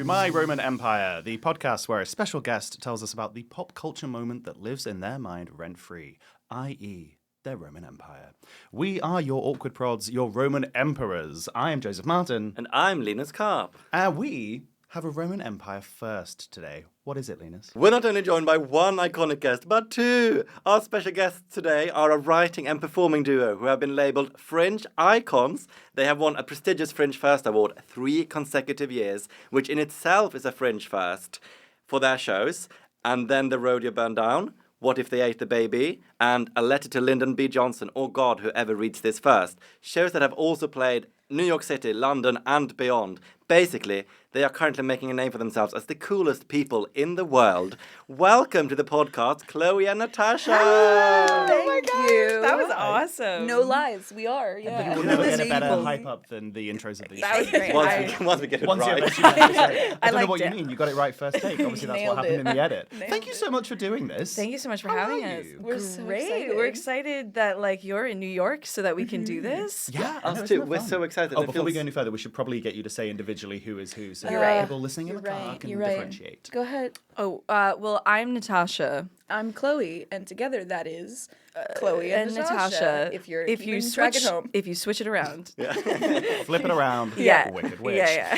My Roman Empire, the podcast where a special guest tells us about the pop culture moment that lives in their mind rent-free, i.e., their Roman Empire. We are your awkward prods, your Roman emperors. I am Joseph Martin. And I'm Linus Karp. And we have a Roman Empire first today. What is it, Linus? We're not only joined by one iconic guest, but two. Our special guests today are a writing and performing duo who have been labelled Fringe icons. They have won a prestigious Fringe First Award 3 consecutive years, which in itself is a Fringe First for their shows. And then The Rodeo Burned Down, What If They Ate the Baby, and A Letter to Lyndon B. Johnson, or God, whoever reads this first. Shows that have also played New York City, London, and beyond. Basically, they are currently making a name for themselves as the coolest people in the world. Welcome to the podcast, Xhloe and Natasha. Thank you. That was awesome. No lies, we are. Yeah. We'll never get a better hype up than the intros of these. That was great. Once we get it Once right. you I don't know liked what you it. mean. You got it right first take. Obviously, that's Nailed what happened it. in the edit. Nailed Thank you so much for doing this. Thank you so much for How having are us. you? We're so Great. excited. We're excited that you're in New York so that we can do this. Yeah, I know, Us it's too. been We're fun. so excited. Oh, It before we feels- go any further, we should probably get you to say individually who is who, so You're that right. people listening in the car can You're right. differentiate. Go ahead. Oh, well, I'm Natasha. I'm Chloe, and together that is Chloe and, And Natasha. If you're if keeping you track switch at home. if you switch it around. Flip it around. Yeah. Wicked witch. Yeah.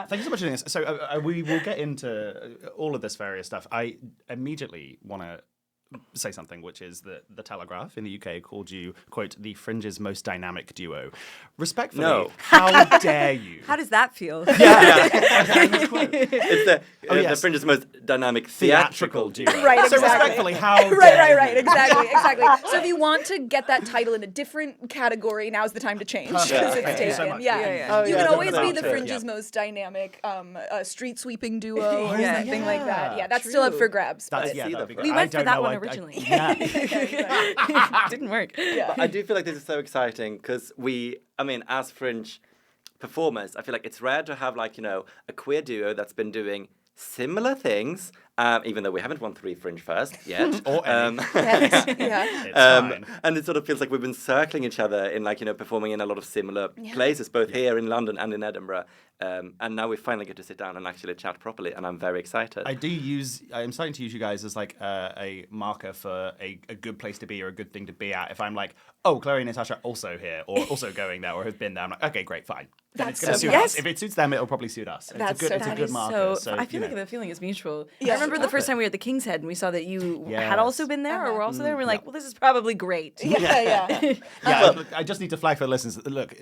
Thank you so much for doing this. So we will get into all of this various stuff. I immediately want to say something, which is that the Telegraph in the UK called you, quote, the Fringe's most dynamic duo. Respectfully, No. how dare you? How does that feel? It's the yes. Fringe's most dynamic Theatrical theatrical duo. Right, So exactly. respectfully, how Right, exactly. So if you want to get that title in a different category, now's the time to change because Perfect. it's Thank you taken. so much. Yeah. Oh, You yeah, can always that's be about the it. Fringe's Yeah. most dynamic street sweeping duo or Yeah. something like that. Yeah, that's True. still up for grabs. That's, but- yeah, that'd be great. We I went for don't that know, one I- originally. yeah. Didn't work. Yeah. I do feel like this is so exciting because as Fringe performers, I feel like it's rare to have a queer duo that's been doing similar things, even though we haven't won 3 Fringe First yet. Or any. Yeah. It's fine. And it sort of feels like we've been circling each other in performing in a lot of similar places, both here in London and in Edinburgh. And now we finally get to sit down and actually chat properly, and I'm very excited. I'm starting to use you guys as like a marker for a good place to be or a good thing to be at. If I'm like, oh, Chloe and Natasha also here or also going there or have been there, I'm like, okay, great, fine. Then it's going to so suit nice. us. If it suits them, it'll probably suit us. And That's it's a so good nice. marker. So I feel you like know. the feeling is mutual. Yeah. I remember the first time we were at the King's Head and we saw that you Yes. had also been there or were also there. We're like, well, this is probably great. Yeah. Yeah, I just need to flag for the listeners. Look,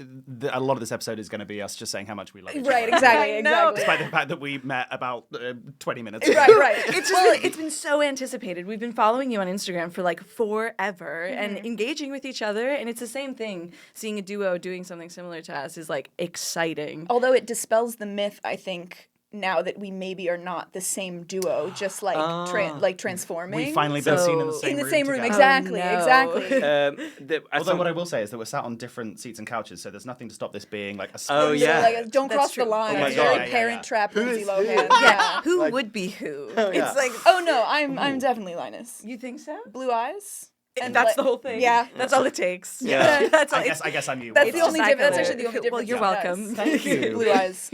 a lot of this episode is going to be us just saying how much we love each Right, other. exactly. Despite the fact that we met about 20 minutes ago. Right. It's been so anticipated. We've been following you on Instagram for forever and engaging with each other. And it's the same thing. Seeing a duo doing something similar to us is exciting. Although it dispels the myth, I think, now that we maybe are not the same duo, just transforming. We've finally been seen in the So- same room. in the same room, together. exactly, no. exactly. Although what I will say is that we're sat on different seats and couches, so there's nothing to stop this being like a Oh, split. yeah. Don't That's cross true. the line. Oh my It's God. very Yeah, yeah, Parent Trap, Who Lindsay is Lohan. who? Yeah. Who would be who? yeah. It's like, Oh no, I'm definitely Linus. you think so? Blue eyes. And That's the whole thing. Yeah. That's all it takes. Yeah. That's all. I guess I'm you. That's It's the only just difference. That's iconic. actually the only difference. Well, you're between us. welcome. Thank you. Blue eyes.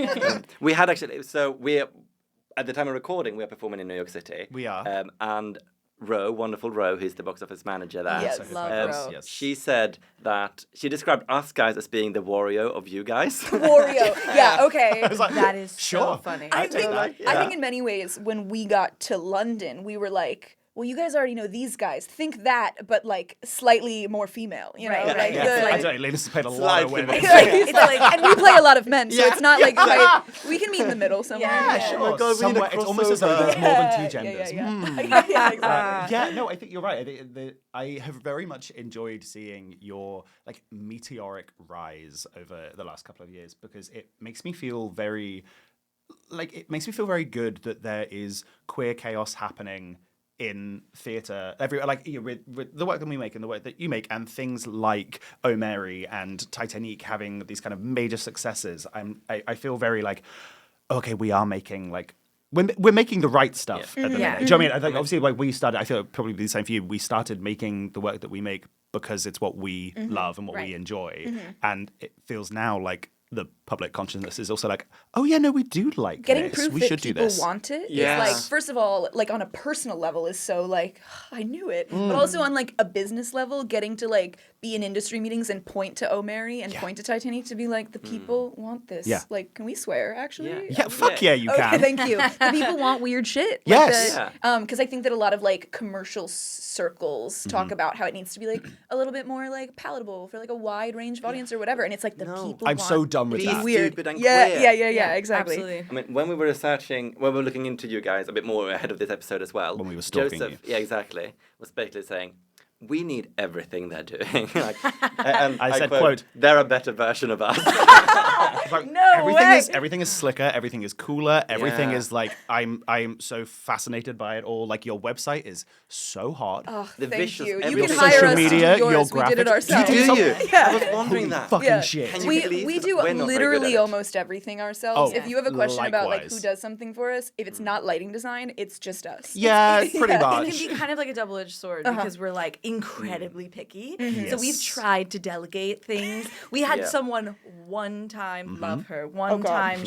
We had actually, so we, at the time of recording, we are performing in New York City. We are. And wonderful Ro, who's the box office manager there. Yes. Love Ro. Yes. She said that she described us guys as being the Wario of you guys. Wario. Yeah. Okay. I was like, That is sure. so funny. I I take think, that. I think in many ways, when we got to London, we were like, well, you guys already know these guys. Think that, but slightly more female, you know? Right, Like, right. the- I don't know. Linus has played a lot of Slightly women. more. and we play a lot of men, so it's not quite, we can meet in the middle somewhere. Yeah, Yeah. sure. Oh my God, we need a Somewhere, it's almost as though crossover. there's more than two Yeah, genders. yeah, Hmm. yeah, exactly. Yeah, no, I think you're right. I have very much enjoyed seeing your meteoric rise over the last couple of years because it makes me feel very good that there is queer chaos happening in theatre, with the work that we make and the work that you make, and things like Oh Mary and Titanic having these kind of major successes. I feel very okay, we are making we're making the right stuff at the Yeah. minute. Do you know what I mean? I think obviously we started. I feel probably the same for you. We started making the work that we make because it's what we love and what we enjoy, and it feels now like the public consciousness is also like, oh yeah, no, we do like Getting this. proof We that should do people this. want it Yes. is like, first of all, like on a personal level is so like, I knew it. But also on like a business level, getting to like be in industry meetings and point to O'Mary and point to Titanic to be like, the people want this. Yeah. Like, can we swear actually? Yeah, fuck yeah, you Okay, can. thank you. The people want weird shit. Yes. Because I think that a lot of like commercial circles talk about how it needs to be like a little bit more like palatable for like a wide range of audience or whatever. And it's like the people I'm want so done with Be that. weird. stupid and yeah, queer. yeah, exactly. Absolutely. I mean, when we were looking into you guys a bit more ahead of this episode as well. When we were stalking Joseph, you. yeah, exactly, was basically saying, we need everything they're doing. Like, and I said, quote, they're a better version of us. It's like, No way. Everything is slicker, everything is cooler, everything Yeah. is like I'm so fascinated by it all. Like your website is so hot. Oh, The thank visuals, you. You everything. can Your hire social us media, to do your yours. We did it graphics. ourselves. Do you? Yeah. I was wondering that. Fucking Yeah. shit. Can you We believe we that do we're not very good literally at it? almost everything ourselves. Oh, If you have a question about like who likewise. does something for us, if it's not lighting design, it's just us. Yeah, pretty It much. can be kind of like a double-edged sword because we're like incredibly picky. So Yes. we've tried to delegate things. We had Yeah. someone one time, love her. One Oh, God. time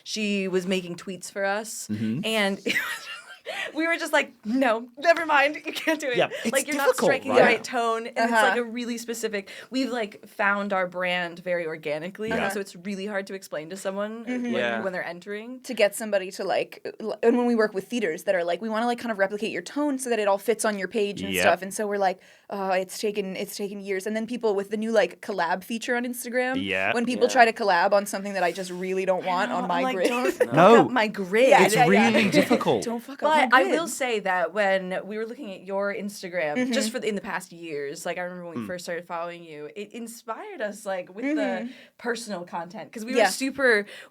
she was making tweets for us, and we were just like, no, never mind, you can't do it. Yeah, it's like you're not difficult, striking right? the right tone, and it's Uh-huh. like a really specific. We've like found our brand very organically, Yeah. so it's really hard to explain to someone Yeah. when they're entering. To get somebody to like, and when we work with theaters that are like, we want to like kind of replicate your tone so that it all fits on your page and Yep. stuff. And so we're like, it's taken years. And then people with the new like collab feature on Instagram, Yeah. when people Yeah. try to collab on something that I just really don't want on my I'm like, grid. don't fuck No. up my grid. Yeah, It's yeah, yeah. really difficult. Don't fuck up But my I grid. will say that when we were looking at your Instagram, just in the past years, like I remember when we first started following you, it inspired us like with the personal content because we Yeah.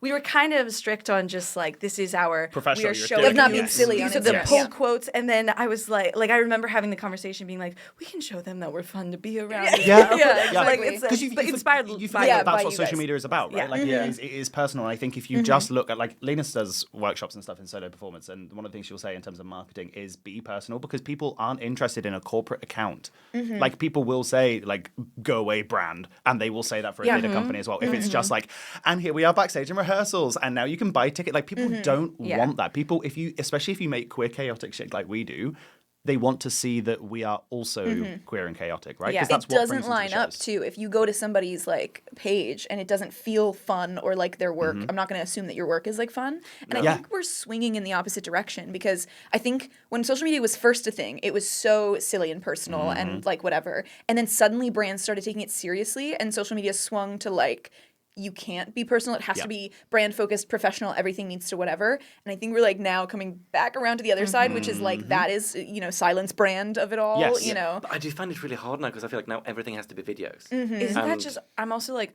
we were kind of strict on just like this is our Professional, we are you're showing doing Of not it. being Yes. silly these on are the Instagram. pull Yeah. quotes, and then I was like I remember having the conversation being like we can show them that we're fun to be around. as Yeah. well. Yeah, Like exactly. it's Because but inspired you by forget Yeah, that that's by what you social guys. media is about, right? Yeah. Like it is personal. And I think if you just look at like Lena does workshops and stuff in solo performance, and one of the things she'll say in terms of marketing is be personal because people aren't interested in a corporate account. Like people will say like go away brand, and they will say that for a theatre company as well. If it's just like, and here we are backstage in rehearsals, and now you can buy ticket. Like people don't Yeah. want that. People, especially if you make queer chaotic shit like we do. They want to see that we are also queer and chaotic, right? Yeah. 'Cause that's It what doesn't brings them to line the up shows. too. If you go to somebody's like page and it doesn't feel fun or like their work, I'm not going to assume that your work is like fun. And I Yeah. think we're swinging in the opposite direction because I think when social media was first a thing, it was so silly and personal and like whatever. And then suddenly brands started taking it seriously and social media swung to like you can't be personal. It has Yeah. to be brand focused, professional. Everything needs to whatever. And I think we're like now coming back around to the other side, which is like that is silence brand of it all. Yes. You know, But I do find it really hard now because I feel like now everything has to be videos. Isn't that And- just? I'm also like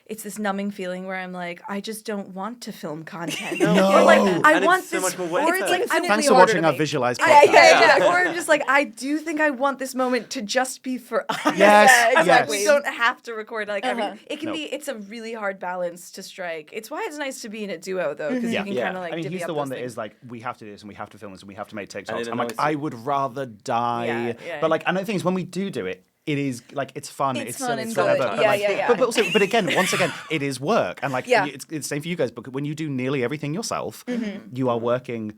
it's this numbing feeling where I'm like I just don't want to film content. No. Or like I And it's want so this, much more or work it's then. like I Infinitely Thanks for harder watching to our make. visualized Yeah, podcast. yeah, or I'm just like I do think I want this moment to just be for us. Yes, I'm yes. like we don't have to record like everything. It can No. be. It's a really hard balance to strike. It's why it's nice to be in a duo though because Yeah. you can Yeah. kind of like. I mean, divvy he's up the one those that things. is like, we have to do this and we have to film this and we have to make And TikToks. it I'm like, annoys you. I would rather die. Yeah, yeah. But like, and the thing is, when we do it, it is like it's fun. It's fun silly, and it's good. whatever. But, Yeah, like, yeah, yeah. But also, but again, once again, it is work, and like Yeah. it's the same for you guys. Because when you do nearly everything yourself, you are working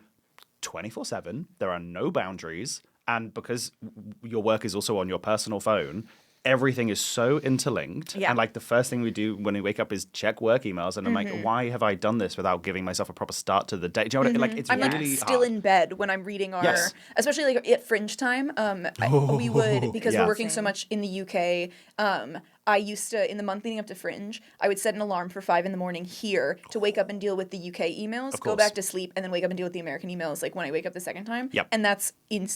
24/7. There are no boundaries, and because your work is also on your personal phone. Everything is so interlinked, Yeah. and like the first thing we do when we wake up is check work emails, and I'm like, why have I done this without giving myself a proper start to the day? Do you know what I mean? Like, it's I'm like really still hard. in bed when I'm reading our, Yes. especially like at Fringe time. We would because Yeah. we're working so much in the UK. I used to in the month leading up to Fringe, I would set an alarm for 5 a.m. here to wake up and deal with the UK emails, go course. back to sleep, and then wake up and deal with the American emails. Like when I wake up the second time. Yep. And that's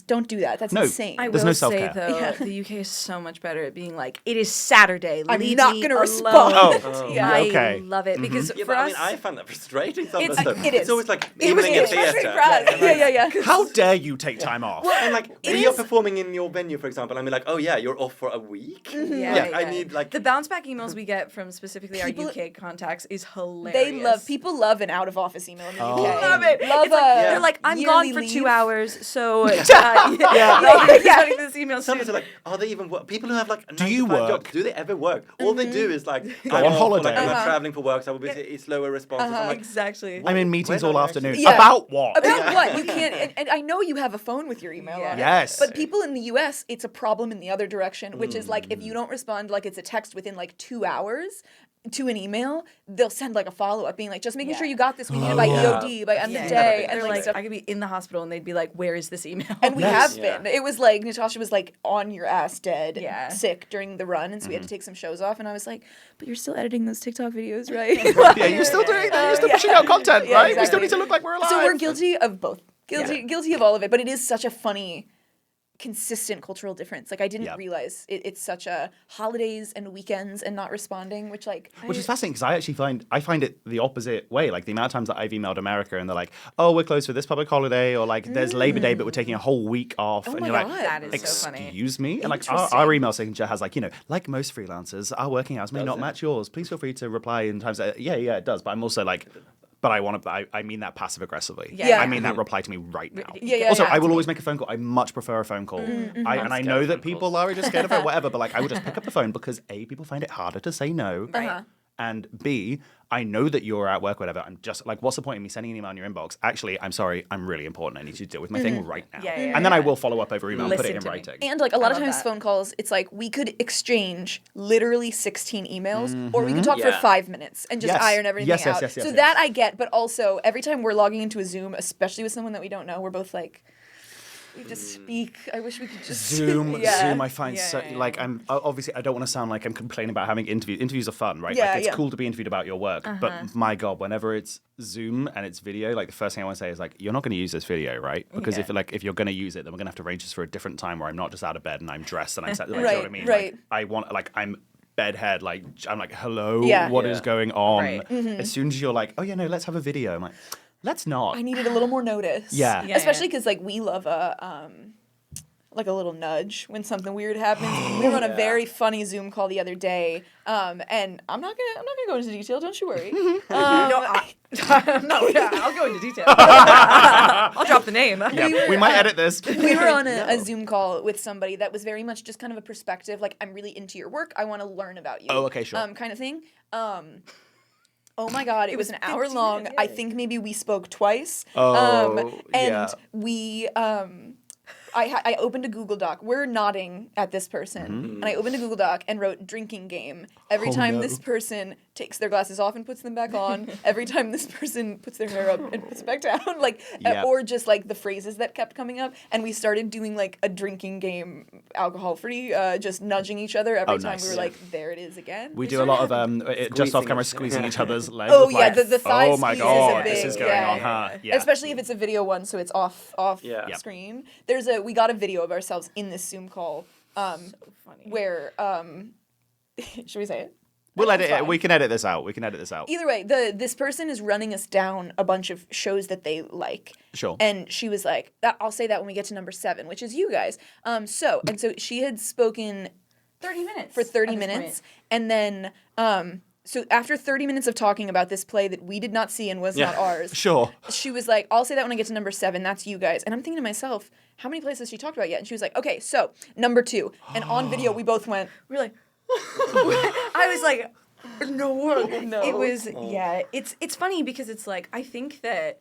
don't do that. That's No. insane. I There's will no say self-care. though, Yeah. the UK is so much better at being like, it is Saturday. I'm leave not me gonna alone." respond. Oh, Yeah. I okay. love it because Yeah, for but I us, mean, I find that frustrating sometimes. It's- though. it It's is. always like It was evening at especially theatre. Prague. Yeah. How dare you take time off? And like, when you're performing in your venue, for example, I mean, like, oh yeah, you're off for a week. Yeah, Like, I yeah. need like The bounce back emails we get from specifically People- our UK contacts is hilarious. People love an out of office email in the UK. Love it. Love It's like, a they're like, I'm gone yearly for leave. 2 hours, so yeah. sending this email Sometimes soon. they're like, are they even work? People who have like a Do 9 you to 5 job, work? do they ever work? All they do is like Go on holiday. I'm traveling for work, so I will be slower responses. I'm like, Exactly. I'm in meetings When all are you afternoon. actually- Yeah. About what? About what? You can't, and I know you have a phone with your email on it. Yes. But people in the US, it's a problem in the other direction, which is like if you don't respond like it's a text within like 2 hours to an email, they'll send like a follow-up being like, just making sure you got this. We need it by EOD, by end of day. And And like, stuff. I could be in the hospital and they'd be like, where is this email? And we Yes. have been. It was like Natasha was like on your ass dead, Yeah. sick during the run, and so we had to take some shows off. And I was like, "But you're still editing those TikTok videos, right?" Yeah, you're still doing that. You're still pushing out content, Yeah, right? We still exactly. need to look like we're alive. So we're guilty of both. Guilty of all of it. But it is such a funny, consistent cultural difference. Like I didn't realize it's such a holidays and weekends and not responding, which like Which is fascinating because I actually find it the opposite way. Like the amount of times that I've emailed America and they're like, "Oh, we're closed for this public holiday," or like, "There's Labor Day, but we're taking a whole week off," and my you're like, God. That is so funny. "Excuse me," and like Interesting. our email signature has like, like most freelancers, our working hours may not match yours. Please feel free to reply in times. Yeah, it does. But I'm also like. But I mean that passive aggressively. Yeah. I mean that reply to me right now. Yeah, Also, yeah. I will always make a phone call. I much prefer a phone call. And I know that people are just scared of it, whatever, but like I will just pick up the phone because A, people find it harder to say no. Uh-huh. And B, I know that you're at work, whatever. I'm just like, what's the point of me sending an email in your inbox? Actually, I'm sorry, I'm really important. I need you to deal with my thing right now. Yeah, and then I will follow up over email and put Listen it in to me. writing. And like a lot of love times that. phone calls, it's like we could exchange literally 16 emails or we could talk for Yeah. 5 minutes and just Yes. iron everything Yes, yes, out. yes, yes, so yes. that I get, but also every time we're logging into a Zoom, especially with someone that we don't know, we're both like, we just speak. I wish we could just Zoom, I find Yeah, so yeah, like I'm obviously I don't want to sound like I'm complaining about having interviews. Interviews are fun, right? Yeah, like it's yeah. cool to be interviewed about your work, but my God, whenever it's Zoom and it's video, like the first thing I want to say is like, you're not going to use this video, right? Because if you're going to use it, then we're going to have to arrange this for a different time where I'm not just out of bed and I'm dressed and I'm set. Like, you know what I mean? Right. Like, I want I'm bedhead, like I'm like, hello, Yeah. what is going on? Right. As soon as you're like, oh yeah, no, let's have a video. I'm like, let's not. I needed a little more notice. Yeah. Yeah, Especially because like we love a like a little nudge when something weird happens. We were on a very funny Zoom call the other day, and I'm not gonna go into detail. Don't you worry. I'll go into detail. I'll drop the name. Yeah, we might edit this. We were on a Zoom call with somebody that was very much just kind of a perspective, like I'm really into your work. I want to learn about you. Oh, okay, sure. Kind of thing. Oh my God, it was an hour 15 long. minutes, I yeah. think maybe we spoke twice. Oh, and yeah. we I opened a Google Doc. We're nodding at this person, and I opened a Google Doc and wrote drinking game. Every time this person takes their glasses off and puts them back on, every time this person puts their hair up and puts it back down, like, Yeah. or just like the phrases that kept coming up. And we started doing like a drinking game, alcohol free, just nudging each other every time nice. we were like, there it is again. We do a lot of just off camera Squeezing squeezing each other's legs. Oh with, yeah, like, the thigh oh my squeeze God, is a big, this is going on, huh? Yeah. Especially if it's a video one, so it's off Yeah. Yep. screen. We got a video of ourselves in this Zoom call, funny. where should we say it? We'll edit fine. it. We can edit this out. Either way, this person is running us down a bunch of shows that they like. Sure. And she was like, I'll say that when we get to number 7, which is you guys. So she had spoken 30 minutes. for 30 at this minutes, point. and then so after 30 minutes of talking about this play that we did not see and was not ours, Sure. she was like, I'll say that when I get to number 7, that's you guys. And I'm thinking to myself, how many plays has she talked about yet? And she was like, okay, so number 2. And on video, we both went, We're like, I was like, no. No. It was, yeah. It's funny because it's like, I think that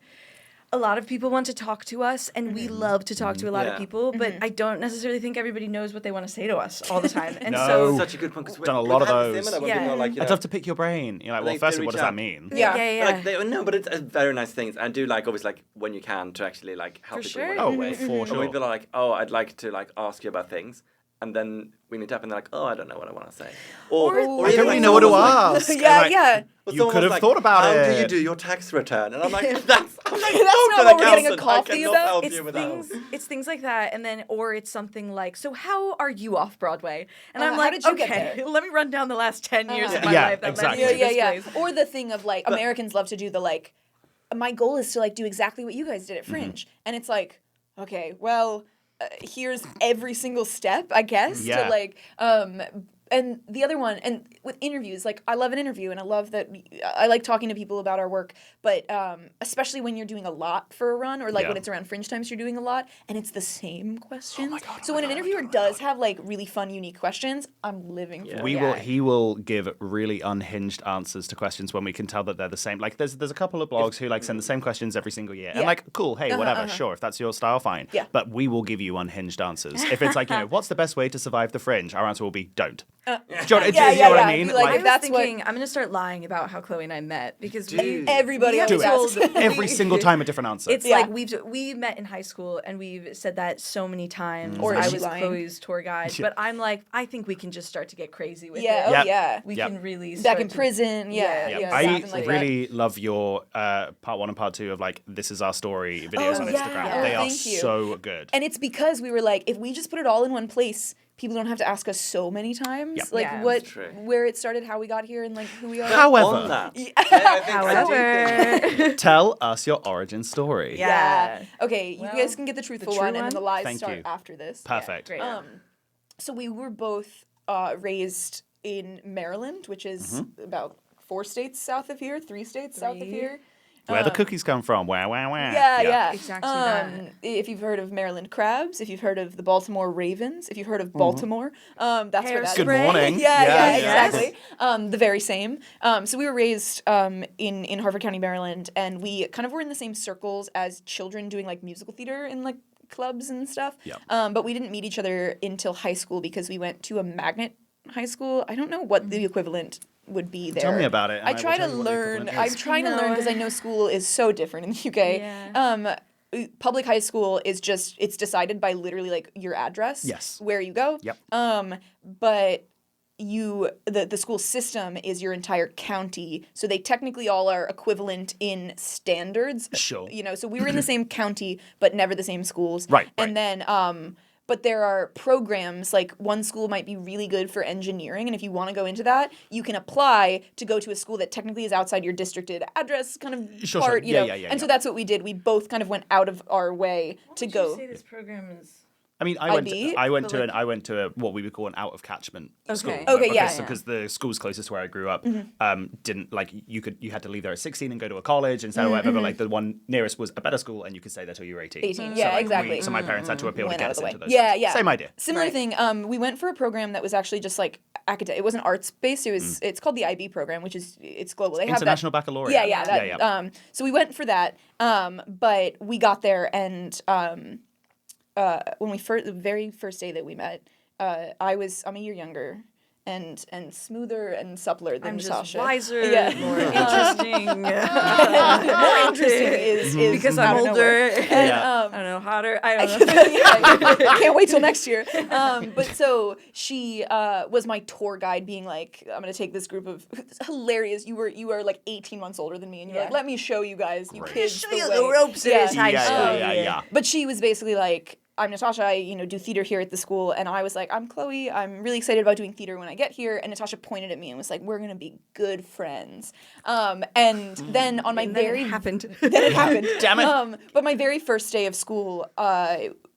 a lot of people want to talk to us, and we love to talk to a lot Yeah. of people, but I don't necessarily think everybody knows what they want to say to us all the time. And No. so, Such a good point. 'Cause Done a lot of those. Similar when Yeah. people are like, you I'd know, love to pick your brain. You're like, well, Like, firstly, they what does reach that out. mean? Yeah. Like no, but it's very nice things, and do like always like when you can to actually like help For people. sure. in Oh, a way. for And sure. when people are like, oh, I'd like to like ask you about things, and then we meet up and they're like, oh, I don't know what I want to say, or I even don't really like know what to someone was ask. yeah, Like, yeah. or You someone could was have thought about How it. do you do your tax return? And I'm like, that's not what we're getting a coffee about. Help it's you with that. it's things like that, and then or it's something like, so how are you off Broadway? And I'm how like, did you get okay, there? let me run down the last 10 years of my Yeah, life that exactly. led me to Yeah. this place. Or the thing of like, Americans love to do the like, my goal is to like do exactly what you guys did at Fringe. And it's like, okay, well, here's every single step, I guess, Yeah. to like, and the other one, and with interviews, like I love an interview, and I love that I like talking to people about our work, but especially when you're doing a lot for a run, or like when it's around Fringe times, you're doing a lot, and it's the same questions. So when an interviewer does have like really fun, unique questions, I'm living for it. He will give really unhinged answers to questions when we can tell that they're the same. Like there's a couple of blogs who like send the same questions every single year, and like cool, hey, whatever, sure, if that's your style, fine. Yeah. But we will give you unhinged answers. If it's like, what's the best way to survive the Fringe? Our answer will be don't. Do you know what I mean? Be like, I was that's thinking I'm gonna start lying about how Chloe and I met because everybody have do always it. asks. Every single time a different answer. It's like we met in high school and we've said that so many times. Or I is she was lying? Chloe's tour guide, but I'm like, I think we can just start to get crazy with Yeah, it. oh yeah. We can really Back start in to- prison, I something like really love your part 1 and part 2 of like this is our story videos on yeah. Instagram. Oh, They are thank you. so good. And it's because we were like, if we just put it all in one place, people don't have to ask us so many times, like Yeah, what, that's true. where it started, how we got here, and like who we are. On However, that, I do think- However, tell us your origin story. Yeah. Okay, Well, you guys can get the truthful the true one, and then the one? lies Thank start you. after this. Perfect. great. So we were both raised in Maryland, which is about 4 states south of here, 3 states south of Three. here. Where the cookies come from? Wow, wow, wow. Yeah. Exactly that. If you've heard of Maryland Crabs, if you've heard of the Baltimore Ravens, if you've heard of Baltimore, that's where that Good Hairspray. morning. Yeah, yes. exactly. The very same. So we were raised in Harford County, Maryland, and we kind of were in the same circles as children doing like musical theater in like clubs and stuff. Yep. But we didn't meet each other until high school because we went to a magnet high school. I don't know what the equivalent would be there. Tell me about it, and I I will try to tell you what the learn. equivalent I'm is. trying to learn because I know school is so different in the UK. Yeah. Public high school is just it's decided by literally like your address. Yes. Where you go. Yep. But the school system is your entire county, so they technically all are equivalent in standards. Sure. So we were in the same county, but never the same schools. Right, And then, but there are programs, like one school might be really good for engineering, and if you want to go into that, you can apply to go to a school that technically is outside your districted address kind of Sure, part, sure. you know. And so that's what we did. We both kind of went out of our way to Would go. you say this program is? I mean, I went but to what we would call an out of catchment school. Okay, yeah. Because the schools closest to where I grew up didn't like you had to leave there at 16 and go to a college instead or whatever. But like the one nearest was a better school, and you could stay there till you were 18. 18, So, yeah, like, exactly. so my parents had to appeal Went to out get of us the way. into those. Yeah, schools. yeah. Same idea. Similar thing. We went for a program that was actually just like academic. It wasn't arts based. It's called the IB program, which is it's global. They have International that, Baccalaureate. Yeah. So we went for that. But we got there and when the very first day that we met, I'm a year younger and smoother and suppler than I'm just Natasha. wiser, Yeah. more interesting. More interesting is because out I'm of nowhere. older. And, I don't know, hotter. I don't know. I can't wait till next year. But so she was my tour guide, being like, "I'm gonna take this group of it's hilarious. You are like 18 months older than me, and you're like, let me show you guys, you kids, show the you way." the ropes in this high school. Yeah. But she was basically like, "I'm Natasha. I do theater here at the school," and I was like, "I'm Chloe. I'm really excited about doing theater when I get here." And Natasha pointed at me and was like, "We're gonna be good friends." And then on my Then it happened. then it happened. Damn it. But my very first day of school,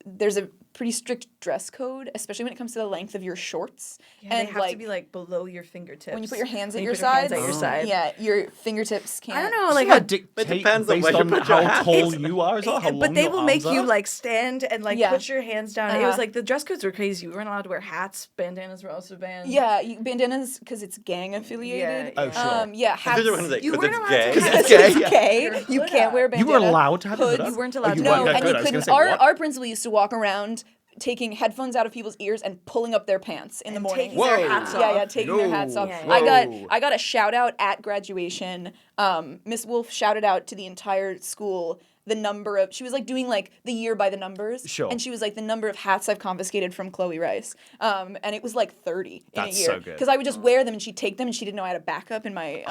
there's a pretty strict dress code, especially when it comes to the length of your shorts. Yeah, and they have to be like below your fingertips. when you put your hands at When you your put your hands sides, at your side. yeah, your fingertips can't. I don't know, like Doesn't how that dictate It depends on based where you on put your how hands. tall you are as well, how long but they your will make arms you are? like stand and like Yeah. put your hands down. It Uh-huh. was like the dress codes were crazy. We weren't allowed to wear hats. Bandanas were also banned. Yeah, bandanas because it's gang affiliated. Yeah, Oh, sure. Yeah, I hats. think you're gonna say, You 'cause weren't it's allowed gay. to Because have- it's gay. Okay, you can't wear You bandanas. were allowed to have a hood up? You weren't Oh, allowed to No, weren't? and Good. you I was gonna couldn't. say, Our, what? our principal used to walk around taking headphones out of people's ears and pulling up their pants in the morning. taking their hats Yeah, off. yeah, taking their hats off. Yeah, yeah. I got a shout out at graduation. Miss Wolf shouted out to the entire school the number of, she was like doing like the year by the numbers. Sure. And she was like, the number of hats I've confiscated from Chloe Rice. And it was like 30 That's in a year. so good. Because I would just wear them and she'd take them and she didn't know I had a backup in my,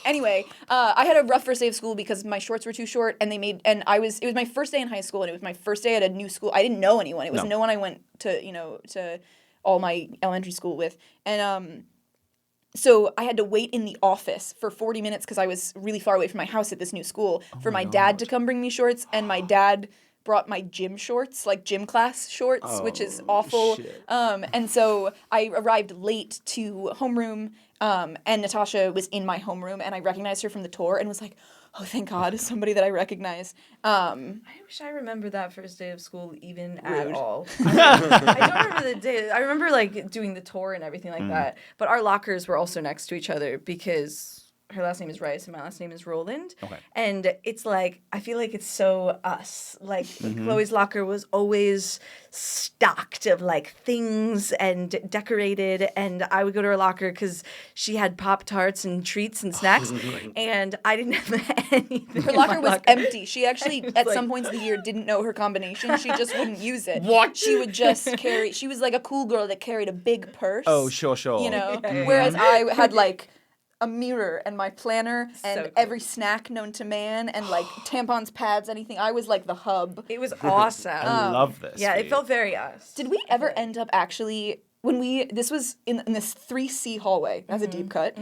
anyway, I had a rough first day of school because my shorts were too short and it was my first day in high school and it was my first day at a new school. I didn't know anyone. It was no one I went to, to all my elementary school with. And, so I had to wait in the office for 40 minutes because I was really far away from my house at this new school for my dad to come bring me shorts. And my dad brought my gym shorts, like gym class shorts, which is awful. shit. And so I arrived late to homeroom, and Natasha was in my homeroom, and I recognized her from the tour and was like, oh, thank God, somebody that I recognize. I wish I remember that first day of school even at all. I don't remember the day. I remember like doing the tour and everything like that. But our lockers were also next to each other because her last name is Rice and my last name is Roland. Okay. And it's like, I feel like it's so us. Like Chloe's locker was always stocked of like things and decorated. And I would go to her locker because she had Pop-Tarts and treats and snacks. And I didn't have anything. Her in locker my was empty. She actually, at some points of the year, didn't know her combination. She just wouldn't use it. What? She would just carry, she was like a cool girl that carried a big purse. Oh, sure. You know? Whereas I had like a mirror and my planner and cool. every snack known to man and like tampons, pads, anything. I was like the hub. It was awesome. I love this. Yeah, for it you. felt very us. Did we ever end up actually this was in this 3C hallway, that's a deep cut,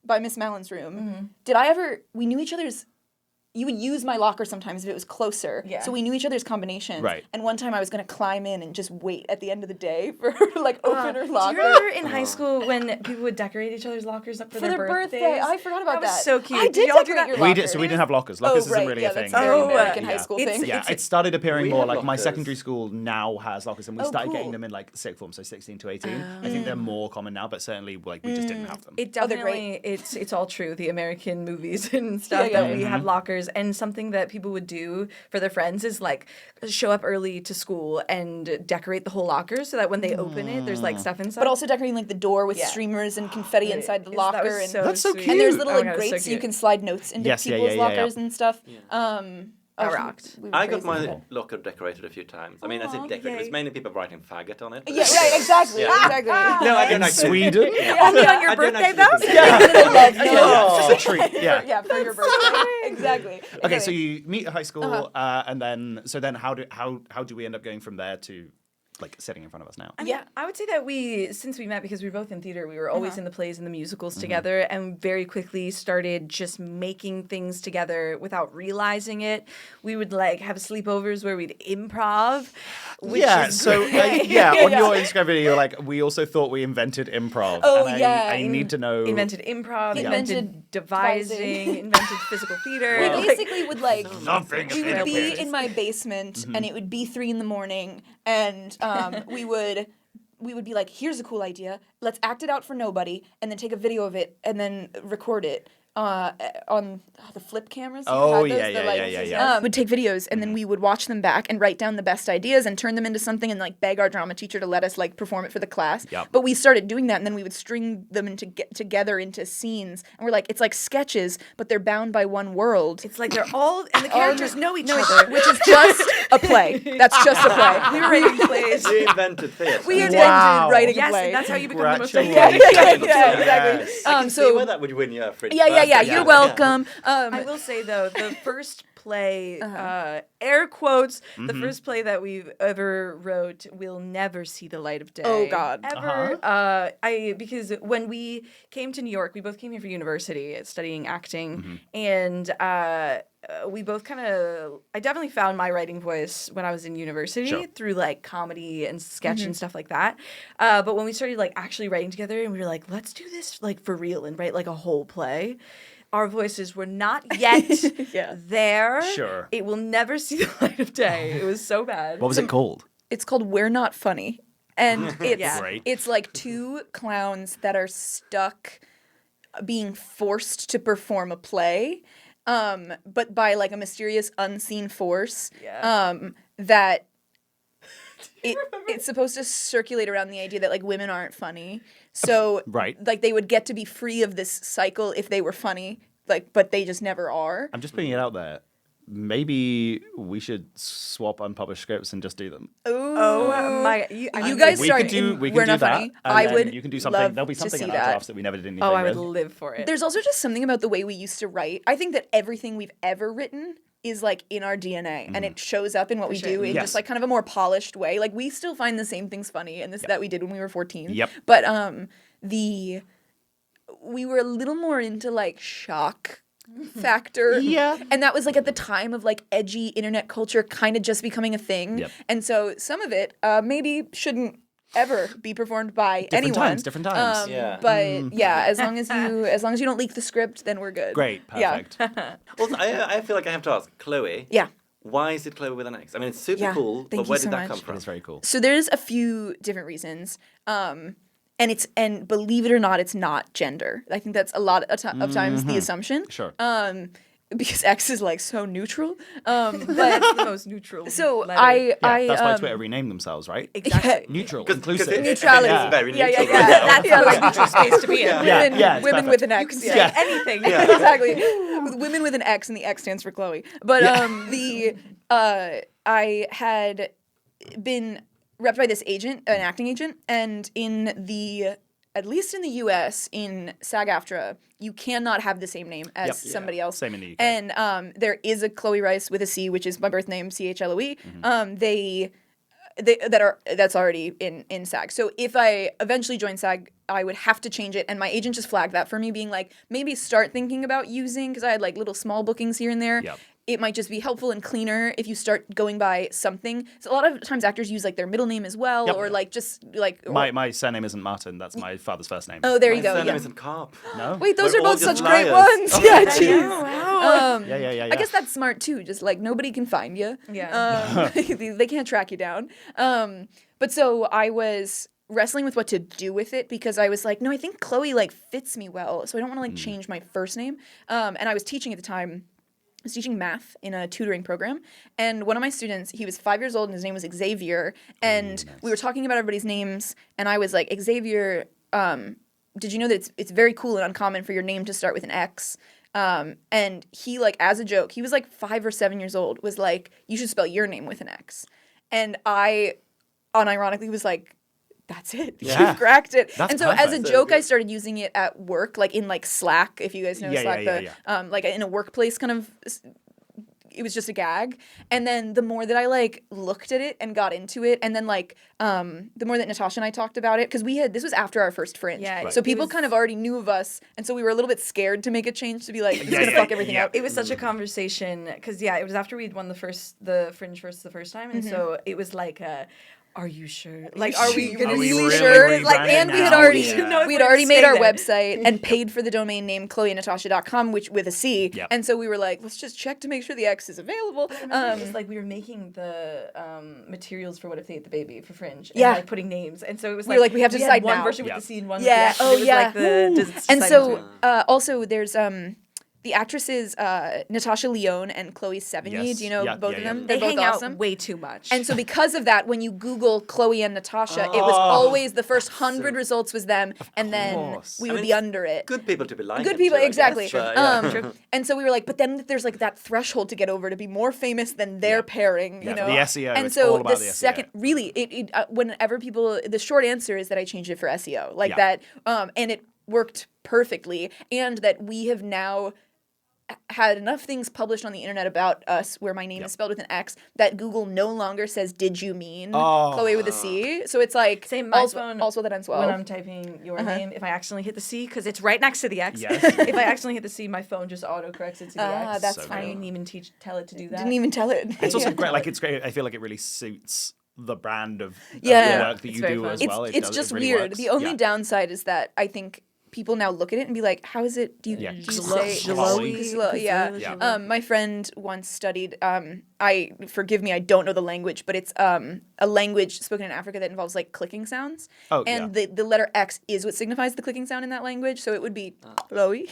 by Miss Mallon's room. We knew each other's, you would use my locker sometimes if it was closer. Yeah. So we knew each other's combinations. Right. And one time I was going to climb in and just wait at the end of the day for her to like open her Do locker. you remember in high school when people would decorate each other's lockers up for, For their birthday. birthdays? I forgot about that. That was so cute. I Did did y'all do decorate that? your We locker. did, so we didn't have lockers. Lockers right. isn't really Yeah, a thing. that's very American yeah. high school It's- thing. Yeah, it started appearing We more had like my lockers. secondary school now has lockers, and we started cool. getting them in like sixth form, so 16 to 18. I think they're more common now, but certainly like we just didn't have them. It Oh, they're definitely, it's all true. The American movies and stuff Yeah, that we have lockers, and something that people would do for their friends is like show up early to school and decorate the whole locker so that when they open it, there's like stuff inside. But also decorating like the door with Yeah. streamers and confetti inside the That locker. was And That's so sweet. cute. and there's little Oh my like God, it was so grates so you cute. can slide notes into Yes, yeah, people's yeah, yeah, lockers and stuff. That rocked. we were I got crazy my with it. locker decorated a few times. I mean, I say Aw, decorated. It was yay. mainly people writing faggot on it. Yeah, right, exactly, Yeah. exactly. No, I don't In actually. Sweden? Only on your I don't birthday actually though? think- Yeah, little love Yeah, notes. it's just a treat. Yeah. Yeah, for your birthday. Exactly. Okay, so you meet at high school, Uh-huh. and then how do we end up going from there to like sitting in front of us now? Yeah. I would say that since we met because we were both in theater, we were always in the plays and the musicals Mm-hmm. together, and very quickly started just making things together without realizing it. We would like have sleepovers where we'd improv. Which Yeah, is so great. on your Instagram video, you're like, we also thought we invented improv. Oh, and yeah, I need to know. Invented improv, Yeah. invented Invented devising, invented physical theater. We like- basically would like Nothing we would be appears. in my basement and it would be 3 a.m. and we would be like, here's a cool idea, let's act it out for nobody and then take a video of it and then record it on the flip cameras. You Oh, had those? yeah, The, yeah, yeah. would take videos and then we would watch them back and write down the best ideas and turn them into something and like beg our drama teacher to let us like perform it for the class. Yep. But we started doing that and then we would string them together into scenes and we're like, it's like sketches, but they're bound by one world. It's like they're all, and the characters know each other. Which is just a play. That's just a play. We were writing plays. We invented theatre. We invented Wow. writing a Yes, play. and that's how you become the most Congratulations. iconic. yeah, exactly. Yes. I can see So where that would win you a Fringe yeah. First. You're welcome. I will say though, the first play, air quotes, the first play that we've ever wrote will never see the light of day. Oh, God. Ever. Because when we came to New York, we both came here for university, studying acting, and we both I definitely found my writing voice when I was in university Sure. through like comedy and sketch and stuff like that. But when we started like actually writing together and we were like, let's do this like for real and write like a whole play, our voices were not yet there. Sure. It will never see the light of day. It was so bad. What was it called? It's called We're Not Funny. And it's Great. it's like 2 clowns that are stuck being forced to perform a play. But by like a mysterious unseen force that it's supposed to circulate around the idea that like women aren't funny. So Right. like they would get to be free of this cycle if they were funny, like but they just never are. I'm just putting it out there. Maybe we should swap unpublished scripts and just do them. Oh my! You guys We start could do, in we We're can do Not that. Funny. And I then would you can do something. love There'll be to something see in our that. drafts that we never did anything Oh, I would with. live for it. There's also just something about the way we used to write. I think that everything we've ever written is like in our DNA and it shows up in what we sure. do in Yes. just like kind of a more polished way. Like we still find the same things funny and this that we did when we were 14. Yep. But we were a little more into like shock factor. Yeah. And that was like at the time of like edgy internet culture kind of just becoming a thing. Yep. And so some of it maybe shouldn't ever be performed by anyone. Different times. Yeah. But yeah, as long as you don't leak the script, then we're good. Great, perfect. Yeah. Also, I feel like I have to ask, Xhloe. Yeah. Why is it Xhloe with an X? I mean, it's super Yeah, cool, thank but where you did so that much. come from? It's very cool. So there's a few different reasons. And believe it or not, it's not gender. I think that's a lot of times the assumption. Sure. Because X is like so neutral. That's But the most neutral. so letter. That's why Twitter renamed themselves, right? Exactly. Neutral, 'Cause inclusive. Neutrality. It's very Yeah, neutral. yeah. That's the neutral space to be in. Yeah, Women, yeah, it's women perfect. with an X. Say Yeah. anything. Exactly. Women with an X, and the X stands for Xhloe. But I had been repped by this agent, an acting agent, and at least in the U.S. in SAG-AFTRA, you cannot have the same name as Yep. somebody else. Same in the UK. And there is a Chloe Rice with a C, which is my birth name, Chloe. That's already in SAG. So if I eventually join SAG, I would have to change it, and my agent just flagged that for me, being like, maybe start thinking about using, because I had like little small bookings here and there. Yep. It might just be helpful and cleaner if you start going by something. So a lot of times actors use like their middle name as well, Yep. or like just like. My surname isn't Martin. That's my father's first name. Oh, there My you go. surname Yeah. isn't Carp. No? Wait, those We're are all both just such great liars. ones. Yeah, I jeez. know, wow. Yeah. I guess that's smart too. Just like nobody can find you. Yeah. They can't track you down. But so I was wrestling with what to do with it because I was like, no, I think Chloe like fits me well, so I don't want to like change my first name. And I was teaching at the time. I was teaching math in a tutoring program, and one of my students, he was 5 years old, and his name was Xavier, and we were talking about everybody's names, and I was like, Xavier, did you know that it's very cool and uncommon for your name to start with an X? And he, like, as a joke, he was like 5 or 7 years old, was like, you should spell your name with an X. And I unironically was like, that's it. Yeah. You've cracked it. That's and so as a perfect. joke, I started using it at work, like in like Slack, if you guys know Yeah, Slack, yeah. like in a workplace kind of, it was just a gag. And then the more that I like looked at it and got into it, and then like the more that Natasha and I talked about it, because this was after our first Fringe. Yeah, So it people was- kind of already knew of us, and so we were a little bit scared to make a change to be like, this is gonna yeah, fuck everything yeah. up. It was such a conversation because it was after we'd won the Fringe First the first time, and so it was like, are you sure? Like, are we Are we really really sure? rebranding Like, and we had now? already Yeah. we'd already made our Stay there. website and paid for the domain name chloeandnatasha.com, which with a C. Yep. And so we were like, let's just check to make sure the X is available. It was like we were making the materials for What If They Ate the Baby for Fringe, and Yeah. like putting names, and so it was We were like, we have to had decide one now. version Yeah. with the C and one Yeah. with the X, Oh, and it was yeah. like the And so deciding also there's the actresses Natasha Lyonne and Chloe Sevigny. Yes. Do you know Yeah, both yeah, of yeah. them? they They're hang both out awesome. way too much. And so because of that, when you Google Chloe and Natasha, it was always the first 100 results was them, and then course. we I would mean, be under it. Good people to be like. Good people, exactly. Yeah. And so we were like, but then there's like that threshold to get over to be more famous than their pairing, you Yeah, know? the SEO, And it's so all about the the SEO. second, really, whenever people, the short answer is that I changed it for SEO, like Yeah. that, and it worked perfectly, and that we have now had enough things published on the internet about us where my name is spelled with an X that Google no longer says, did you mean Chloe with a C? So it's like, Same, my also, phone, also that ends well. when I'm typing your name, if I accidentally hit the C, because it's right next to the X, Yes. if I accidentally hit the C, my phone just autocorrects it to the X. that's So fine. I didn't even tell it to do that. Didn't even tell it. It's also Yeah. great. Like, it's great. I feel like it really suits the brand of Yeah. the work that It's you very do fun. as It's, well. it's just it really weird. works. The only Yeah. downside is that I think people now look at it and be like, how is it, do you, Yeah. do you Xhloe. say Xhloe. Yeah. Yeah. My friend once studied, forgive me, I don't know the language, but it's a language spoken in Africa that involves like clicking sounds. Oh, and yeah. the letter X is what signifies the clicking sound in that language. So it would be Chloe.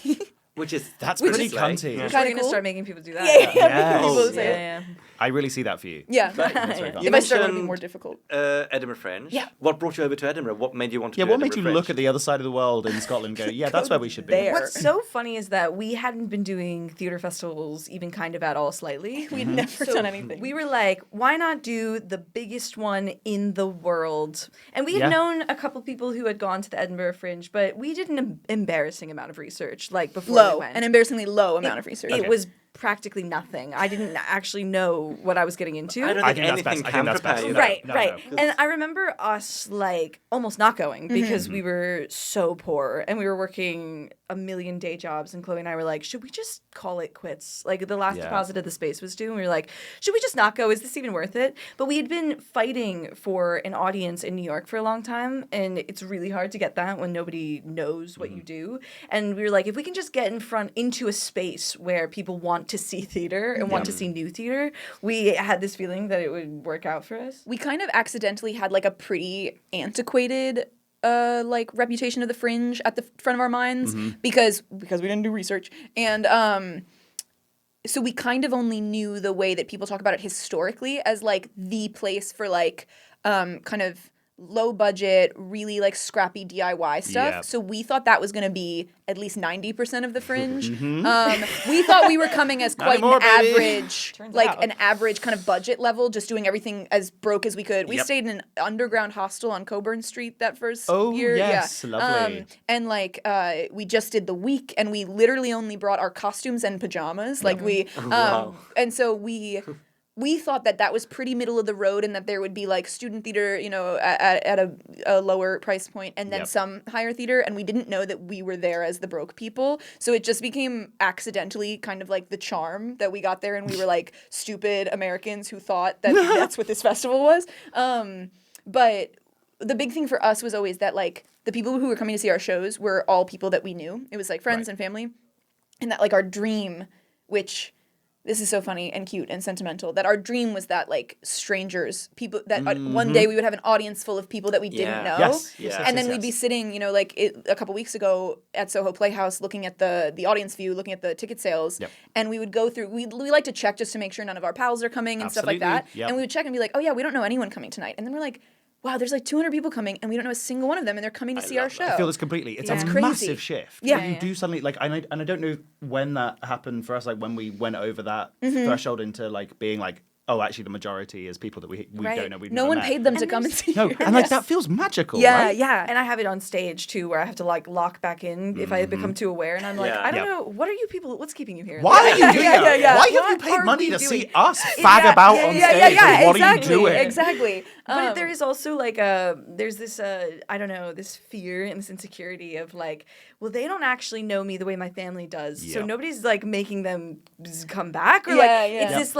Which is That's which pretty is like- cunty. Yeah. We're Kinda going to cool. start making people do that. Yes. People Oh, say Yeah, it. yeah. I really see that for you. Yeah. That's very fun. You If I start, it would be mentioned, more difficult. Edinburgh Fringe. Yeah. What brought you over to Edinburgh? What made you want to Yeah, do what made you Edinburgh look Fringe? at the other side of the world in Scotland and go, yeah, that's where we should be? there. What's so funny is that we hadn't been doing theater festivals even kind of at all slightly. We'd never So done anything. we were like, why not do the biggest one in the world? And we had Yeah. known a couple people who had gone to the Edinburgh Fringe, but we did an embarrassing amount of research, like before we low, went. an embarrassingly low amount of research. It was practically nothing. I didn't actually know what I was getting into. I don't I think think that's anything best. I can think that's prepare best. you. No, Right, no, right. no. And I remember us like almost not going because we were so poor and we were working a million day jobs, and Chloe and I were like, should we just call it quits? Like the last deposit of the space was due, and we were like, should we just not go? Is this even worth it? But we had been fighting for an audience in New York for a long time, and it's really hard to get that when nobody knows what you do. And we were like, if we can just get into a space where people want to see theater and want to see new theater, we had this feeling that it would work out for us. We kind of accidentally had like a pretty antiquated like reputation of the Fringe at the front of our minds because we didn't do research, and so we kind of only knew the way that people talk about it historically as like the place for like kind of low budget, really like scrappy DIY stuff. Yep. So we thought that was going to be at least 90% of the Fringe. We thought we were coming as quite anymore, an baby. average, Turns like out. an average kind of budget level, just doing everything as broke as we could. We Yep. stayed in an underground hostel on Cockburn Street that first Oh, year. yes, Yeah. lovely. And like we just did the week, and we literally only brought our costumes and pajamas. Like we, Wow. and so we thought that was pretty middle of the road, and that there would be like student theater, you know, at a lower price point, and then Yep. some higher theater, and we didn't know that we were there as the broke people. So it just became accidentally kind of like the charm that we got there, and we were like stupid Americans who thought that that's what this festival was. But the big thing for us was always that like the people who were coming to see our shows were all people that we knew. It was like friends Right. and family, and that like our dream, which this is so funny and cute and sentimental, that our dream was that like strangers, people that one day we would have an audience full of people that we didn't know. Yes. Yeah. And then we'd be sitting, you know, like a couple weeks ago at Soho Playhouse, looking at the audience view, looking at the ticket sales, Yep. and we would go through. We like to check just to make sure none of our pals are coming and stuff like that. Absolutely. Yep. And we would check and be like, oh yeah, we don't know anyone coming tonight. And then we're like, wow, there's like 200 people coming, and we don't know a single one of them, and they're coming to see our show. I feel this completely. It's It's a crazy. massive shift. Yeah. You Yeah, do suddenly like, and I don't know when that happened for us. Like when we went over that threshold into like being like, oh, actually, the majority is people that we Right. don't know. We've no never one met. paid them to come and see. No, you. and like that feels magical. Yeah, right? yeah. And I have it on stage too, where I have to like lock back in if I become too aware, and I'm like, Yeah. I don't Yep. know, what are you people? What's keeping you here? Why are you Yeah, doing yeah, that? yeah. Why have you What paid are money we to doing? see us Yeah, fag about yeah, on yeah, stage? yeah, What are you exactly, doing? Exactly. But there is also like there's this I don't know, this fear and this insecurity of like, well, they don't actually know me the way my family does, so Yep. nobody's like making them come back, or Yeah, like yeah. it's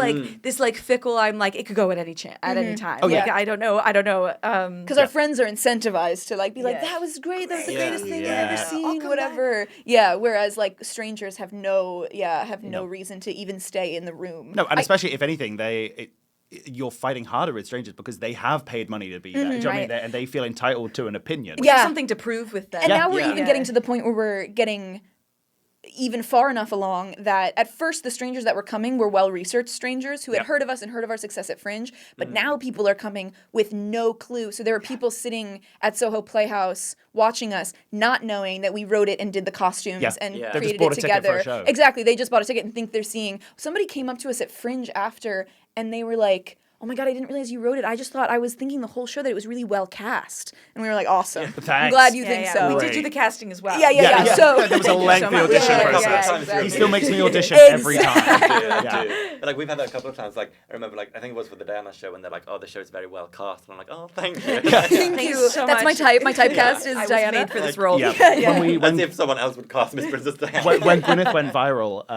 this like fickle. I'm like, it could go at any any time. Oh, Like, yeah. I don't know. Because our friends are incentivized to like be like, Yeah. that was great, that was the Yeah. greatest thing Yeah. I've ever I'll seen, come whatever. Yeah, whereas like strangers have no reason to even stay in the room. No, and especially if anything, you're fighting harder with strangers because they have paid money to be there. Do you know what I mean? Right. And they feel entitled to an opinion. Yeah. something to prove with them. And now we're Yeah. even getting to the point where we're getting even far enough along that at first the strangers that were coming were well-researched strangers who had Yep. heard of us and heard of our success at Fringe, but now people are coming with no clue. So there are people sitting at Soho Playhouse watching us, not knowing that we wrote it and did the costumes Yeah. and Yeah. They just created bought it a ticket for together. a show. Exactly. They just bought a ticket and think they're seeing. Somebody came up to us at Fringe after, and they were like, oh my God, I didn't realize you wrote it. I just thought I was thinking the whole show that it was really well cast. And we were like, awesome. I'm Thanks. glad you think so. We Great. did do the casting as well. Yeah. So there was a lengthy much. audition Yeah, process. yeah, He exactly. still makes me audition every time. Yeah. But like we've had that a couple of times. Like I remember, like I think it was for the Diana show, when they're like, "Oh, the show's very well cast," and I'm like, "Oh, thank you." Thank Thanks you. so That's my much. type. My typecast is I was Diana. made for this Like, role. Yeah. As if someone else would cast Miss Princess Diana. when Gwyneth went viral,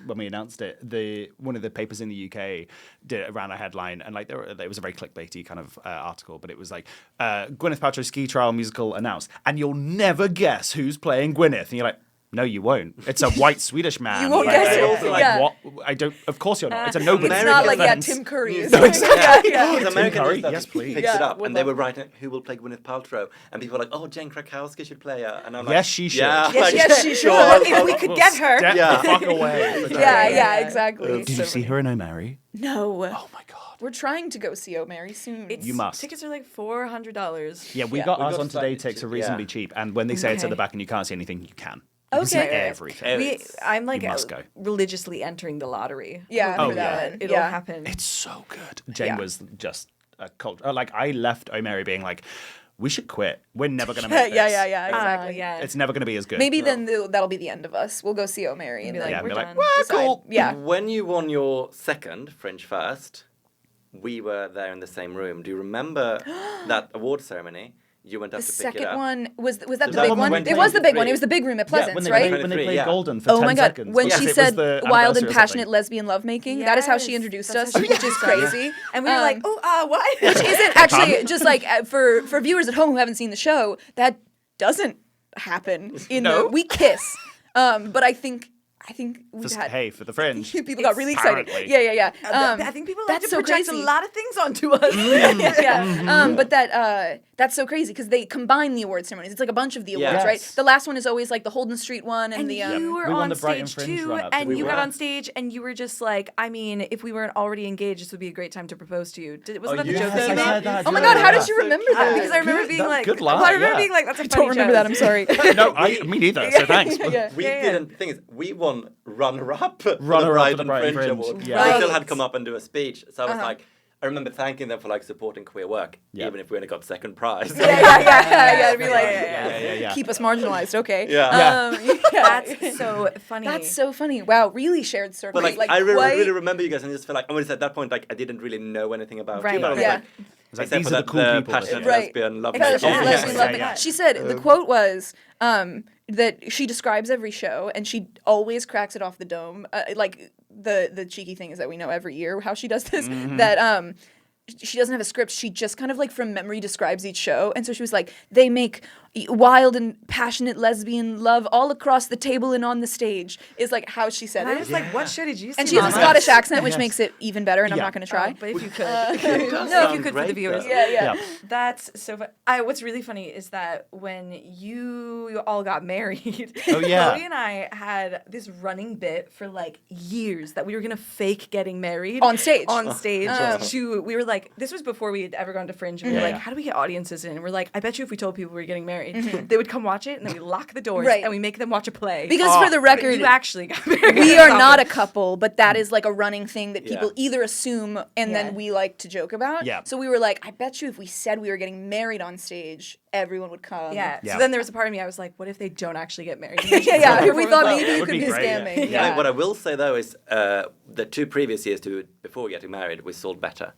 when we announced it, one of the papers in the UK did it around a headline, and like it was a very clickbaity kind of article, but it was like Gwyneth Paltrow ski trial musical announced, and you'll never guess who's playing Gwyneth, and you're like, no, you won't. It's a white Swedish man. You won't Like, guess and it. also, like, Yeah. what? I don't. Of course you're not. It's a nobody. It's not like, American Tim Curry is. No, exactly. Yeah. The American Curry, news that yes, please. picked Yeah, it up, would and they love- were writing who will play Gwyneth Paltrow, and people were like, "Oh, Jane Krakowski should play her," and I'm like, Yes, she should. Yeah, Yes, like, yes, she should. If we could get her. Step Yeah. the fuck away. Yeah, exactly. Did you see her in O'Mary? No. Oh my god. We're trying to go see O'Mary soon. You must. Tickets are like $400. Yeah, we Yeah. got We ours got on today slightly ticks are cheap, reasonably yeah. cheap, and when they say it's at Okay. the back and you can't see anything, you can. You can see Okay. everything. I'm like You must go. religiously entering the lottery. Yeah, hoping for that that one. it'll Yeah. happen. It's so good. Jane Yeah. was just a culture. Like I left O'Mary being like, we should quit. We're never gonna make this. yeah, exactly. yeah. It's never gonna be as good. Maybe then that'll be the end of us. We'll go see O'Mary and Be be like, Yeah, like, and be we're like, done. well, decide. cool. Yeah. When you won your second Fringe First, we were there in the same room. Do you remember that award ceremony? you went up The to pick it second up. one was that the that big one one? when It was the big one. 23? It was the big room at Yeah, Pleasance, when right? they played Yeah. Golden for Oh 10 my god! seconds. When because she it was said the "wild and anniversary or passionate something. lesbian lovemaking," that is how she Yes, introduced that's us, how she which is introduced us. crazy. And we were like, what? Which isn't actually just like for viewers at home who haven't seen the show. That doesn't happen in No. we kiss. But I think we've For, had hey, for the Fringe. people got really excited. Apparently. Yeah. I think people like that's to so project crazy. a lot of things onto us. Yeah. But that's so crazy because they combine the award ceremonies. It's like a bunch of the awards, Yes. right? The last one is always like the Holden Street one and And the you were We won on the Brighton stage Fringe too, run-up, and didn't you we? got were. on stage, and you were just like, I mean, if we weren't already engaged, this would be a great time to propose to you. Wasn't that the you joke said that you I made? said that, Oh my yeah. god, how Yeah. did you remember that? Because I remember being like, good well, I line, remember yeah. being like, that's a I funny don't remember that. I'm joke. sorry. No, me neither, so thanks. Yeah. We didn't. The thing is, we won runner-up for the Runner-up for the Brighton Brighton Fringe Fringe, Award. yeah. We still Right. had come up and do a speech. So I was like, I remember thanking them for like supporting queer work, Yeah. even if we only got second prize. Yeah. I'd be like, Yeah. keep us marginalized, okay? Yeah. That's so funny. That's so funny. Wow, really shared circles. But like, I quite- really remember you guys, and I just feel like, I mean, at that point, like, I didn't really know anything about you, Right. but I was Yeah. like, It's like, except these for are the that cool people. passionate Right. lesbian love Because making. she lesbian Yeah, love yeah. She said the quote was that she describes every show and she always cracks it off the dome. Like the cheeky thing is that we know every year how she does this. That she doesn't have a script. She just kind of like from memory describes each show. And so she was like, they make wild and passionate lesbian love all across the table and on the stage is like how she said And I it. was like, what show did you see? And she has a Mama? Scottish accent, which Yes. makes it even better, and I'm Yeah. not going to try. But if you could, does no, if you sound could for the great, viewers. though. Yeah. That's so fun. What's really funny is that when you all got married, Oh, yeah. Chloe and I had this running bit for like years that we were gonna fake getting married On stage. We were like, this was before we had ever gone to Fringe. And we were Yeah, like, yeah. how do we get audiences in? And we're like, I bet you if we told people we were getting married, they would come watch it, and then we lock the doors, Right. and we make them watch a play. Because for the But record, you actually got married. we are not a couple, but that is like a running thing that people Yeah. either assume and Yeah. then we like to joke about. Yeah. So we were like, I bet you if we said we were getting married on stage, everyone would come. Yeah. Yeah. So then there was a part of me, I was like, what if they don't actually get married? yeah. We thought Well, maybe it you would could be be great, yeah. scamming. Yeah. Yeah. What I will say though is the 2 previous years before getting married, we sold better.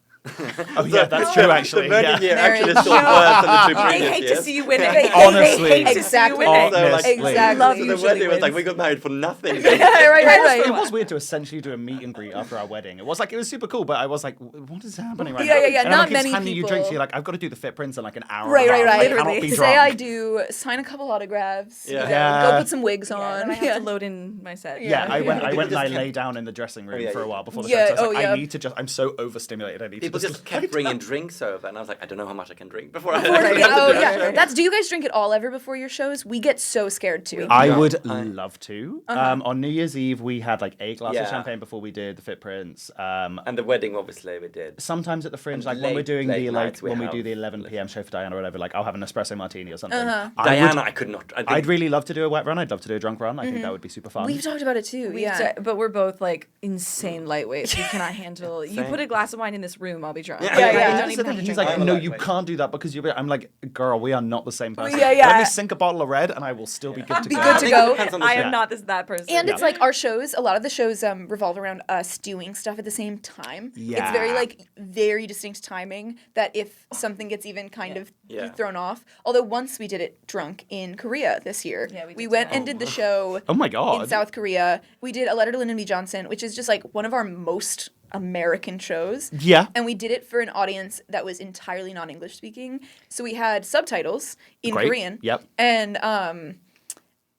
Oh, yeah, that's true, actually. The married Yeah. year actually Marriage. sold worse than the 2 They previous hate years. to see you winning. Honestly. They hate to see you Exactly. winning. So, like, Exactly. Love So the usually wedding was like, wins. we got married for nothing. It was weird to essentially do a meet and greet after our wedding. It was super cool, but I was like, what is happening right now? Yeah. And Not everyone keeps many handing you people. drinks. You're like, I've got to do the footprints in like an hour. Right. and a half. I cannot Literally. be Say drunk. I do, sign a couple autographs. Yeah. You know, Yeah. Go put some wigs And on. I have to load in my set. Yeah, I went People and just I kept- lay down in the dressing room yeah, for a yeah. while before the Yeah, show. So I was like, oh, yeah. I need to I I'm so overstimulated. I need People to just kept bringing drinks over, and I was like, I don't know how much I can drink before I Oh do yeah. that. That's. Do you guys drink it all ever before your shows? We get so scared too. I Yeah. would love to. On New Year's Eve, we had like a glass of Yeah. champagne before we did the footprints. And the wedding, obviously, we did. Sometimes at the Fringe, And like when we're late- doing late the like nights we when we have- do the 11 p.m. show for Diana or whatever, like I'll have an espresso martini or something. Diana, I could not. I think I'd really love to do a wet run. I'd love to do a drunk run. I think that would be super fun. We've talked about it too. Yeah. But we're both like insane lightweights. We cannot handle. You Same. put a glass of wine in this room, I'll be drunk. Yeah, Like, yeah. I That's don't So even then have to he's drink like, I'm no, a you lightweight. can't do that because you're. I'm like, girl, we are not the same person. Yeah, yeah. Let me sink a bottle of red and I will still be good to Be go. good to go. Depends on the I show. am not that person. And it's like our shows, a lot of the shows revolve around us doing stuff at the same time. It's very Yeah. very distinct timing that if something gets even kind of Yeah. thrown off. Although once we did it drunk in Korea this year. Yeah, we did went that. and did the show Oh my god. in South Korea. We did A Letter to Lyndon B. Johnson, which is just like one of our most American shows. Yeah. And we did it for an audience that was entirely non-English speaking. So we had subtitles in Great. Korean. Yep. And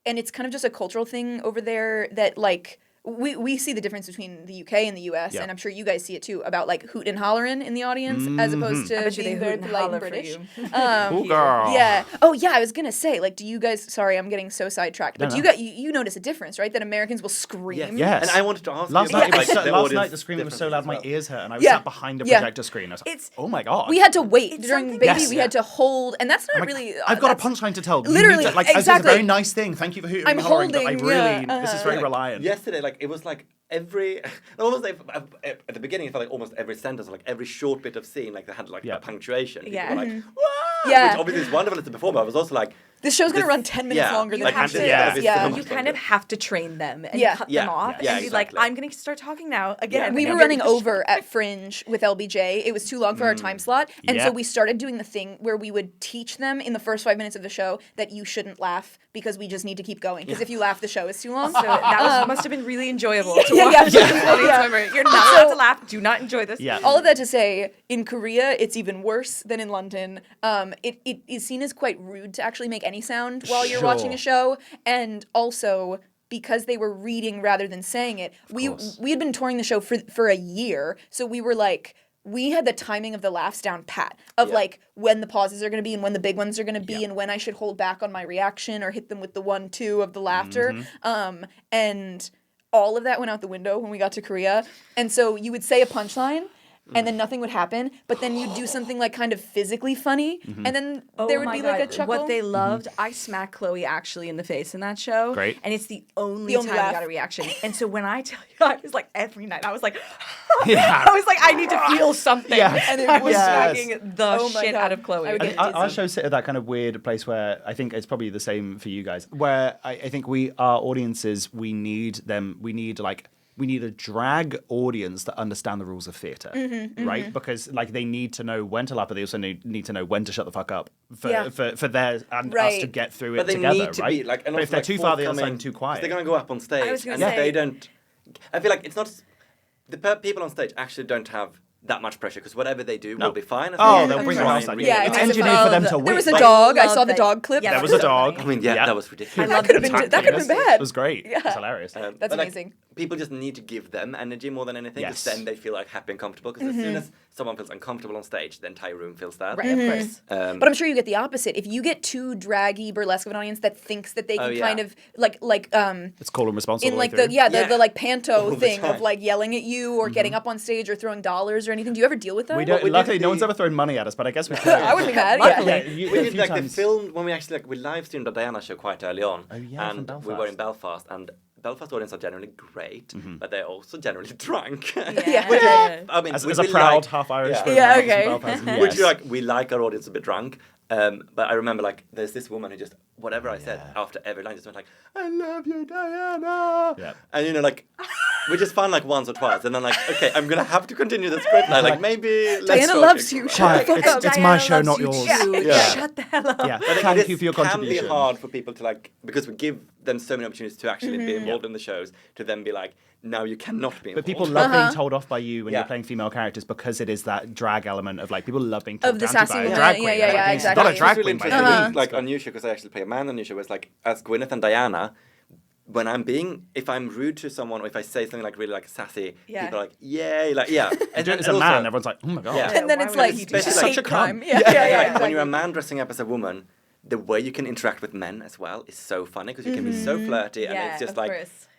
it's kind of just a cultural thing over there that like we see the difference between the UK and the US, Yeah. and I'm sure you guys see it too, about like hoot and hollering in the audience as opposed to I bet you they being very hoot and polite holler and for British. Ooh, girl. Yeah. Oh, yeah. I was gonna say, like, do you guys? Sorry, I'm getting so sidetracked. But No, do you no. got you notice a difference, right? That Americans will scream. Yes. And I wanted to ask Last you night, about like, the last audience night the screaming was so loud differences my as ears hurt, and I was Yeah. sat behind a Yeah. projector screen. I was like, It's- oh my god. We had to wait It's during something- baby. Yes. We had to hold, and that's not I'm like, really. I've got a that's- punchline to tell. You Literally, need to, like, This is exactly. a very nice thing. Thank you for hooting I'm and hollering, but I holding, really, yeah, this is uh-huh. very Like, reliant. Yesterday, like it was like every almost like at the beginning, it felt like almost every sentence, or like every short bit of scene, like they had like Yeah. a punctuation. People Yeah. were like, Mm-hmm. "Wah!" Yeah. Which obviously is wonderful as a performer. I was also like, This show's going to run 10 minutes longer You than have to, you kind of have to train them and cut them off and be like, I'm going to start talking now again. We were running over at Fringe with LBJ. It was too long for our time slot. And so we started doing the thing where we would teach them in the first 5 minutes of the show that you shouldn't laugh because we just need to keep going. Because if you laugh, the show is too long. So that must have been really enjoyable to watch. You're not allowed to laugh. Do not enjoy this. Yeah. All of that to say, in Korea, it's even worse than in London. It is seen as quite rude to actually make any sound while you're watching a show. And also, because they were reading rather than saying it, we had been touring the show for a year. So we were like, we had the timing of the laughs down pat of like when the pauses are going to be and when the big ones are going to be and when I should hold back on my reaction or hit them with the 1-2 of the laughter. And all of that went out the window when we got to Korea. And so you would say a punchline and then nothing would happen, but then you'd do something like kind of physically funny, and then there would be like a chuckle. What they loved, I smacked Xhloe actually in the face in that show. Great. And it's the only time I got a reaction. And so when I tell you, I was like every night, I was like, I was like, I need to feel something. And it was smacking the shit out of Xhloe. Our shows sit at that kind of weird place where I think it's probably the same for you guys, where I think our audiences, we need a drag audience that understand the rules of theatre, right? Because like they need to know when to laugh, but they also need to know when to shut the fuck up for their and us to get through it together, need to right? be, like, and but if they're too far the other side and too They're quiet, going to go up on stage, and if they don't, I feel like it's not people on stage actually don't have that much pressure because whatever they do will be fine. They'll bring it on stage. It's engineered for them to win. There was a dog. I saw the dog clip. There was a dog. I mean, that was ridiculous. That could have been bad. It was great. It was hilarious. That's amazing. People just need to give them energy more than anything because then they feel like happy and comfortable because as soon as someone feels uncomfortable on stage, the entire room feels that. Right, of course. But I'm sure you get the opposite. If you get too draggy, burlesque of an audience that thinks that they can kind of like it's cool and responsible. In like the like panto thing of like yelling at you or getting up on stage or throwing dollars or anything. Do you ever deal with that? We don't. Luckily, no one's ever thrown money at us, but I guess we could. I wouldn't be mad. We did like the film when we actually we live streamed the Diana show quite early on. Oh yeah, and we were in Belfast and Belfast audience are generally great, but they're also generally drunk. I mean, as a proud half Irish, we like our audience a bit drunk. But I remember there's this woman who just whatever I said after every line just went like, "I love you, Diana," and we just found once or twice, and then okay, I'm gonna have to continue the script now. Maybe Diana loves you. It's my show, not yours. Shut the hell up. Yeah, thank you for your contribution. It can be hard for people to because we give them so many opportunities to actually be involved in the shows to then be like, no, you cannot be involved. But people love being told off by you when you're playing female characters because it is that drag element of people love being told down to by a drag queen. Exactly. Not a drag queen, by the way. On your show, because I actually play a man on your show, was as Gwyneth and Diana, when if I'm rude to someone or if I say something really sassy, people are like, yay, And as a man, everyone's like, oh my god. Yeah. And then it's like, such a crime. Yeah. When you're a man dressing up as a woman, the way you can interact with men as well is so funny because you can be so flirty and it's just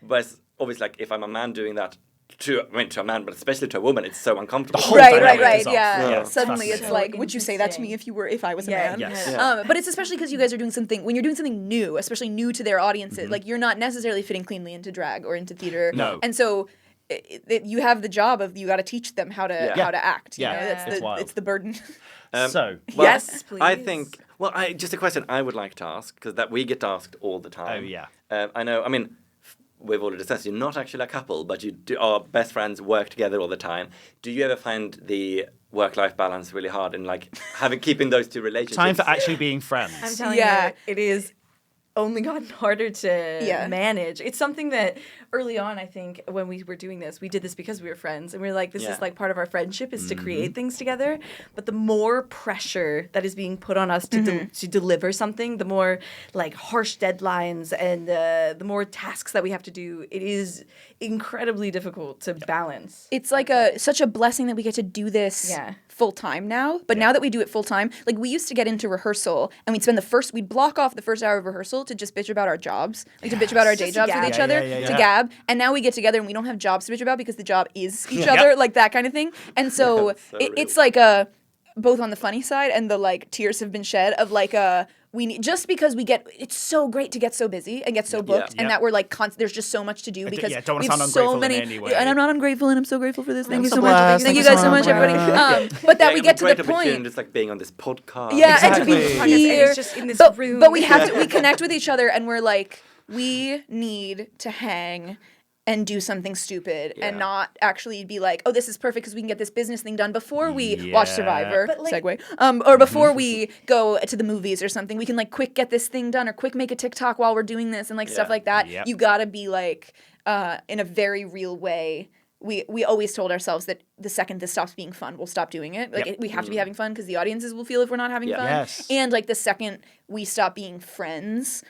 but obviously if I'm a man doing that to a man, but especially to a woman, it's so uncomfortable. Right. Yeah. Suddenly it's like, would you say that to me if I was a man? Yes. But it's especially because you guys are doing something, when you're doing something new, especially new to their audiences, you're not necessarily fitting cleanly into drag or into theater. No. And so you have the job of you got to teach them how to act. It's the burden. Yes, please. I think. Well, just a question I would like to ask because that we get asked all the time. Oh yeah. I know. I mean, we've already discussed you're not actually a couple, but you are best friends, work together all the time. Do you ever find the work-life balance really hard in keeping those two relationships? Time for actually being friends. I'm telling you, it is only gotten harder to manage. It's something that early on, I think, when we were doing this, we did this because we were friends. And we were like, this is part of our friendship is to create things together. But the more pressure that is being put on us to deliver something, the more harsh deadlines and the more tasks that we have to do, it is incredibly difficult to balance. It's such a blessing that we get to do this full time now. But now that we do it full time, we used to get into rehearsal and we'd block off the first hour of rehearsal to just bitch about our jobs, to bitch about our day jobs with each other, to gab. And now we get together and we don't have jobs to bitch about because the job is each other, that kind of thing. And so it's both on the funny side and the tears have been shed of we need, just because it's so great to get so busy and get so booked, and that we're like there's just so much to do because don't we sound have so ungrateful many. in any way. And I'm not ungrateful, and I'm so grateful for this. Thank you so so much. blessed. Thank you Thank guys you so so much, much. everybody. But that we get to the point. Opportunity, just like being on this podcast. Yeah, and to be Exactly. here. It's just in this room. But we have to. We connect with each other, and we're like, we need to hang and do something stupid and not actually be like, oh, this is perfect because we can get this business thing done before we watch Survivor, But, like- segue, or before we go to the movies or something. We can like quick get this thing done or quick make a TikTok while we're doing this and like stuff like that. Yep. You gotta be like, in a very real way. We always told ourselves that the second this stops being fun, we'll stop doing it. Like we have to be having fun because the audiences will feel if we're not having fun. Yes. And like the second we stop being friends,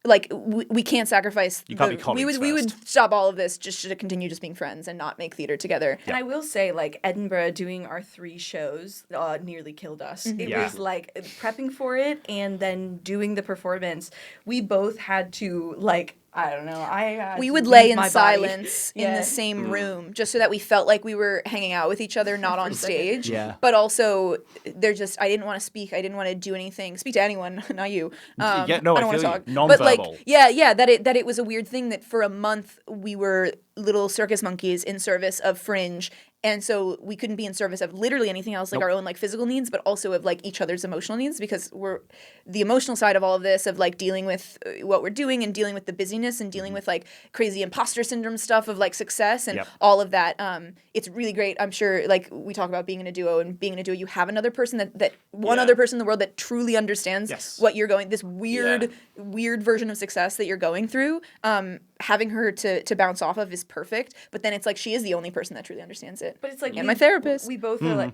like we can't sacrifice. You can't be colleagues we would first. stop all of this just to continue just being friends and not make theater together. And I will say, like, Edinburgh doing our 3 shows nearly killed us. It Yeah. was like prepping for it and then doing the performance. We both had to, like, I don't know. We to would lay leave in my body. silence in Yeah. the same room just so that we felt like we were hanging out with each other, not on stage. Yeah. But also, I didn't want to speak. I didn't want to do anything. Speak to anyone, not you. Yeah, no, I I don't want to feel you. talk. But Non-verbal. like, that it was a weird thing that for a month we were little circus monkeys in service of Fringe. And so we couldn't be in service of literally anything else, like our own like physical needs, but also of like each other's emotional needs, because we're the emotional side of all of this, of like dealing with what we're doing and dealing with the busyness and dealing with like crazy imposter syndrome stuff of like success and all of that. It's really great. I'm sure, like we talk about being in a duo, and being in a duo, you have another person that one other person in the world that truly understands what you're going, this weird version of success that you're going through. Having her to bounce off of is perfect, but then it's like she is the only person that truly understands it. But it's like and my therapist. We both are like,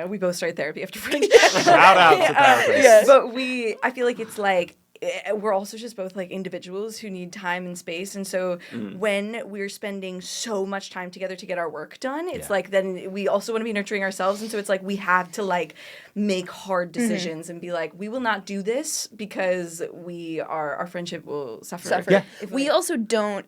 we both started therapy after Fringe. Shout out to therapists. But I feel like it's like we're also just both like individuals who need time and space, and so when we're spending so much time together to get our work done, it's like then we also want to be nurturing ourselves, and so it's like we have to like make hard decisions and be like, we will not do this because our friendship will suffer. Yeah. We also don't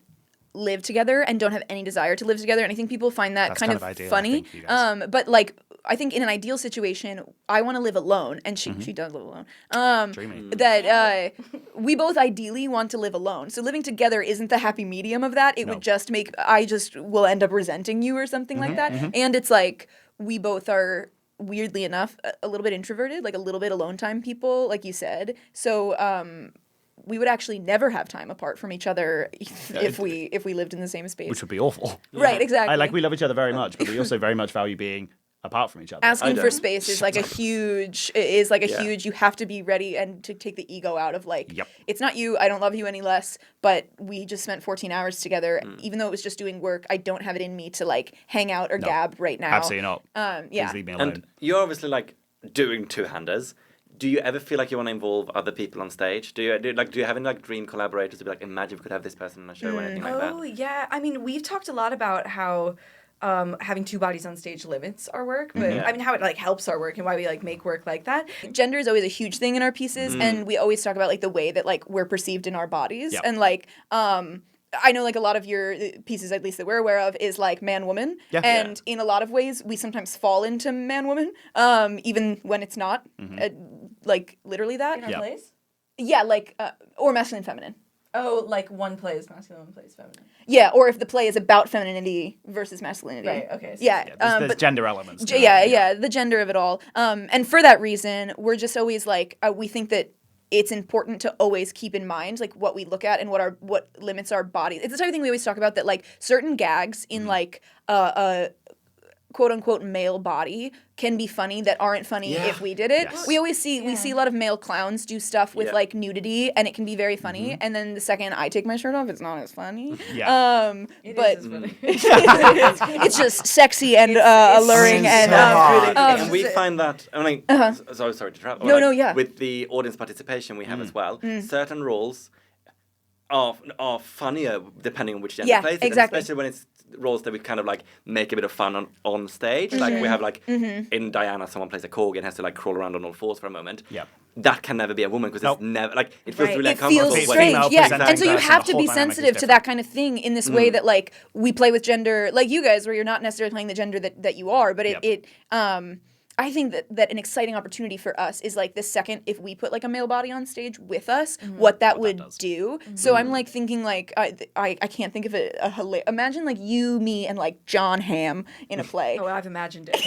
live together and don't have any desire to live together, and I think people find that That's kind kind of of ideal, I funny. think, for you guys. But like I think in an ideal situation, I want to live alone, and she does live alone. Dreamy. That we both ideally want to live alone. So living together isn't the happy medium of that. It would just make I just will end up resenting you or something like that. And it's like we both are, weirdly enough, a little bit introverted, like a little bit alone time people, like you said. So we would actually never have time apart from each other if we lived in the same space. Which would be awful. Right, exactly. We love each other very much, but we also very much value being apart from each other. Asking for don't. space is like a huge huge, you have to be ready and to take the ego out of like, it's not you, I don't love you any less, but we just spent 14 hours together. Even though it was just doing work, I don't have it in me to like hang out or gab right now. Absolutely not. Please leave me alone. And you're obviously like doing two-handers. Do you ever feel like you want to involve other people on stage? Do you have any like dream collaborators to be like, imagine we could have this person on a show or anything like that? Oh yeah, I mean we've talked a lot about how having 2 bodies on stage limits our work, but I mean how it like helps our work and why we like make work like that. Gender is always a huge thing in our pieces, and we always talk about like the way that like we're perceived in our bodies, and like I know like a lot of your pieces, at least that we're aware of, is like man-woman, and in a lot of ways we sometimes fall into man-woman, even when it's not like literally that. In our plays? Yeah, like or masculine-feminine. Oh, like one plays masculine, one plays feminine. Yeah, or if the play is about femininity versus masculinity. Right, okay. So Yeah, There's but gender elements. to it. yeah, the gender of it all. And for that reason, we're just always like, we think that it's important to always keep in mind like what we look at and what limits our body. It's the type of thing we always talk about, that like certain gags in like a quote unquote male body can be funny that aren't funny if we did it. Yes. We always see we see a lot of male clowns do stuff with like nudity, and it can be very funny. And then the second I take my shirt off, it's not as funny. Yeah. But is funny. it's just sexy and alluring and And we find that, I mean, sorry to interrupt. No, yeah. With the audience participation we have as well, certain roles are funnier depending on which gender plays it. And exactly. especially when it's roles that we kind of like make a bit of fun on stage. Like we have like in Diana, someone plays a corgi and has to like crawl around on all fours for a moment. Yeah. That can never be a woman because Nope. it's never like it feels Right. really it uncomfortable. feels when- strange, female yeah. presenting And so you person, have the to whole be dynamic is sensitive to different. that kind of thing in this way that like we play with gender, like you guys, where you're not necessarily playing the gender that you are, but I think that an exciting opportunity for us is like the second if we put like a male body on stage with us, what that would do. So I'm like thinking like I can't think of a hilarious. Imagine like you, me, and like John Hamm in a play. Oh, I've imagined it.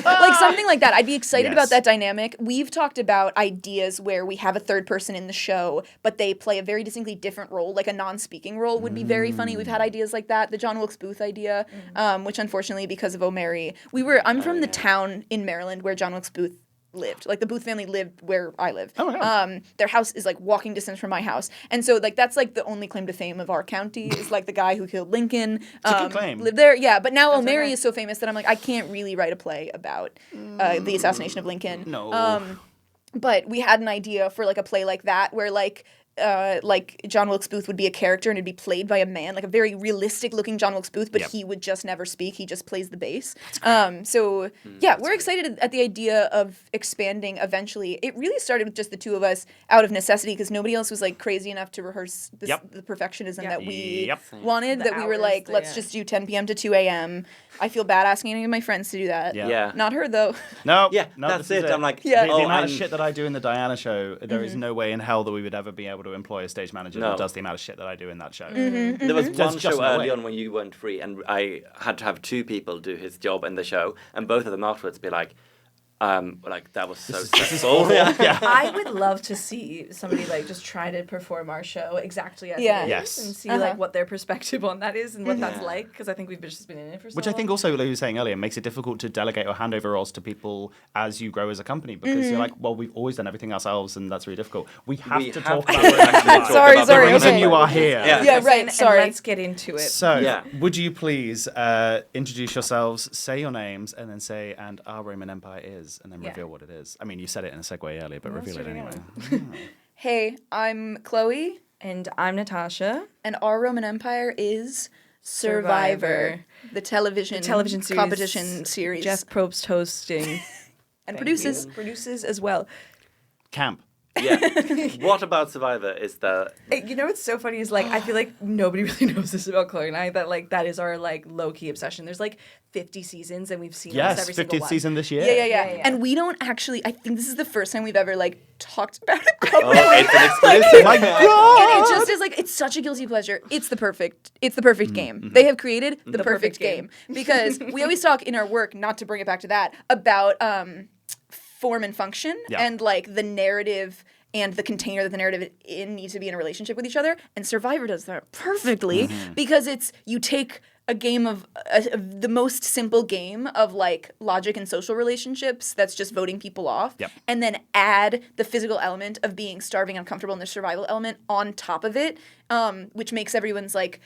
Like something like that. I'd be excited about Yes. that dynamic. We've talked about ideas where we have a third person in the show, but they play a very distinctly different role, like a non-speaking role would be very funny. We've had ideas like that. The John Wilkes Booth idea, which unfortunately because of O'Mary, I'm from the town in Maryland where John Wilkes Booth lived. Like the Booth family lived where I live. Oh my God. Their house is like walking distance from my house. And so like that's like the only claim to fame of our county is like the guy who killed Lincoln. a good claim. Lived there. Yeah, but now O'Mary okay. is so famous that I'm like I can't really write a play about the assassination of Lincoln. No. But we had an idea for like a play like that where like John Wilkes Booth would be a character and it'd be played by a man, like a very realistic looking John Wilkes Booth, but Yep. he would just never speak. He just plays the bass. So yeah, we're excited at the idea of expanding eventually. It really started with just the two of us out of necessity because nobody else was like crazy enough to rehearse this, Yep. the perfectionism that we Yep. wanted, The that we were hours, like, the- let's yeah. just do 10 p.m. to 2 a.m. I feel bad asking any of my friends to do that. Yeah. Yeah. Not her though. No. Yeah, no, that's this is it. I'm like, Yeah. The oh, amount of I'm- shit that I do in the Diana show, there is no way in hell that we would ever be able to employ a stage manager No. that does the amount of shit that I do in that show. There was one There's just show no early way. on when you weren't free, and I had to have two people do his job in the show, and both of them afterwards be like that was so stressful. Yeah. I would love to see somebody like just try to perform our show exactly as Yeah. it is Yes. and see Uh-huh. like what their perspective on that is and what that's Yeah. like because I think we've just been in it for so Which I long. think also, like you were saying earlier, makes it difficult to delegate or hand over roles to people as you grow as a company because you're like, well, we've always done everything ourselves and that's really difficult. We have We to have talk to about what it's actually about. Sorry, The sorry, reason okay. you are here. Yeah. Yeah, right, And sorry. let's get into it. So, Yeah. would you please introduce yourselves, say your names, and then say, and our Roman Empire is, and then Yeah. reveal what it is? I mean, you said it in a segue earlier, but Let's reveal it do it anyway. Hey, I'm Chloe. And I'm Natasha. And our Roman Empire is Survivor, the television Television series. competition series, Jeff Probst hosting. and produces. Produces as well. Camp. Yeah. What about Survivor is the You know what's so funny is like I feel like nobody really knows this about Chloe and I that like that is our like low key obsession. There's like 50 seasons and we've seen almost Yes, every single 50th one. season this year. Yeah. And we don't actually. I think this is the first time we've ever like talked about it. oh, it's an exclusive. My God! And it just is like it's such a guilty pleasure. It's the perfect game. They have created the perfect game because we always talk in our work, not to bring it back to that, about form and function Yeah. and like the narrative and the container that the narrative in needs to be in a relationship with each other. And Survivor does that perfectly because it's you take a game of the most simple game of like logic and social relationships that's just voting people off, Yep. and then add the physical element of being starving, uncomfortable, and the survival element on top of it, which makes everyone's like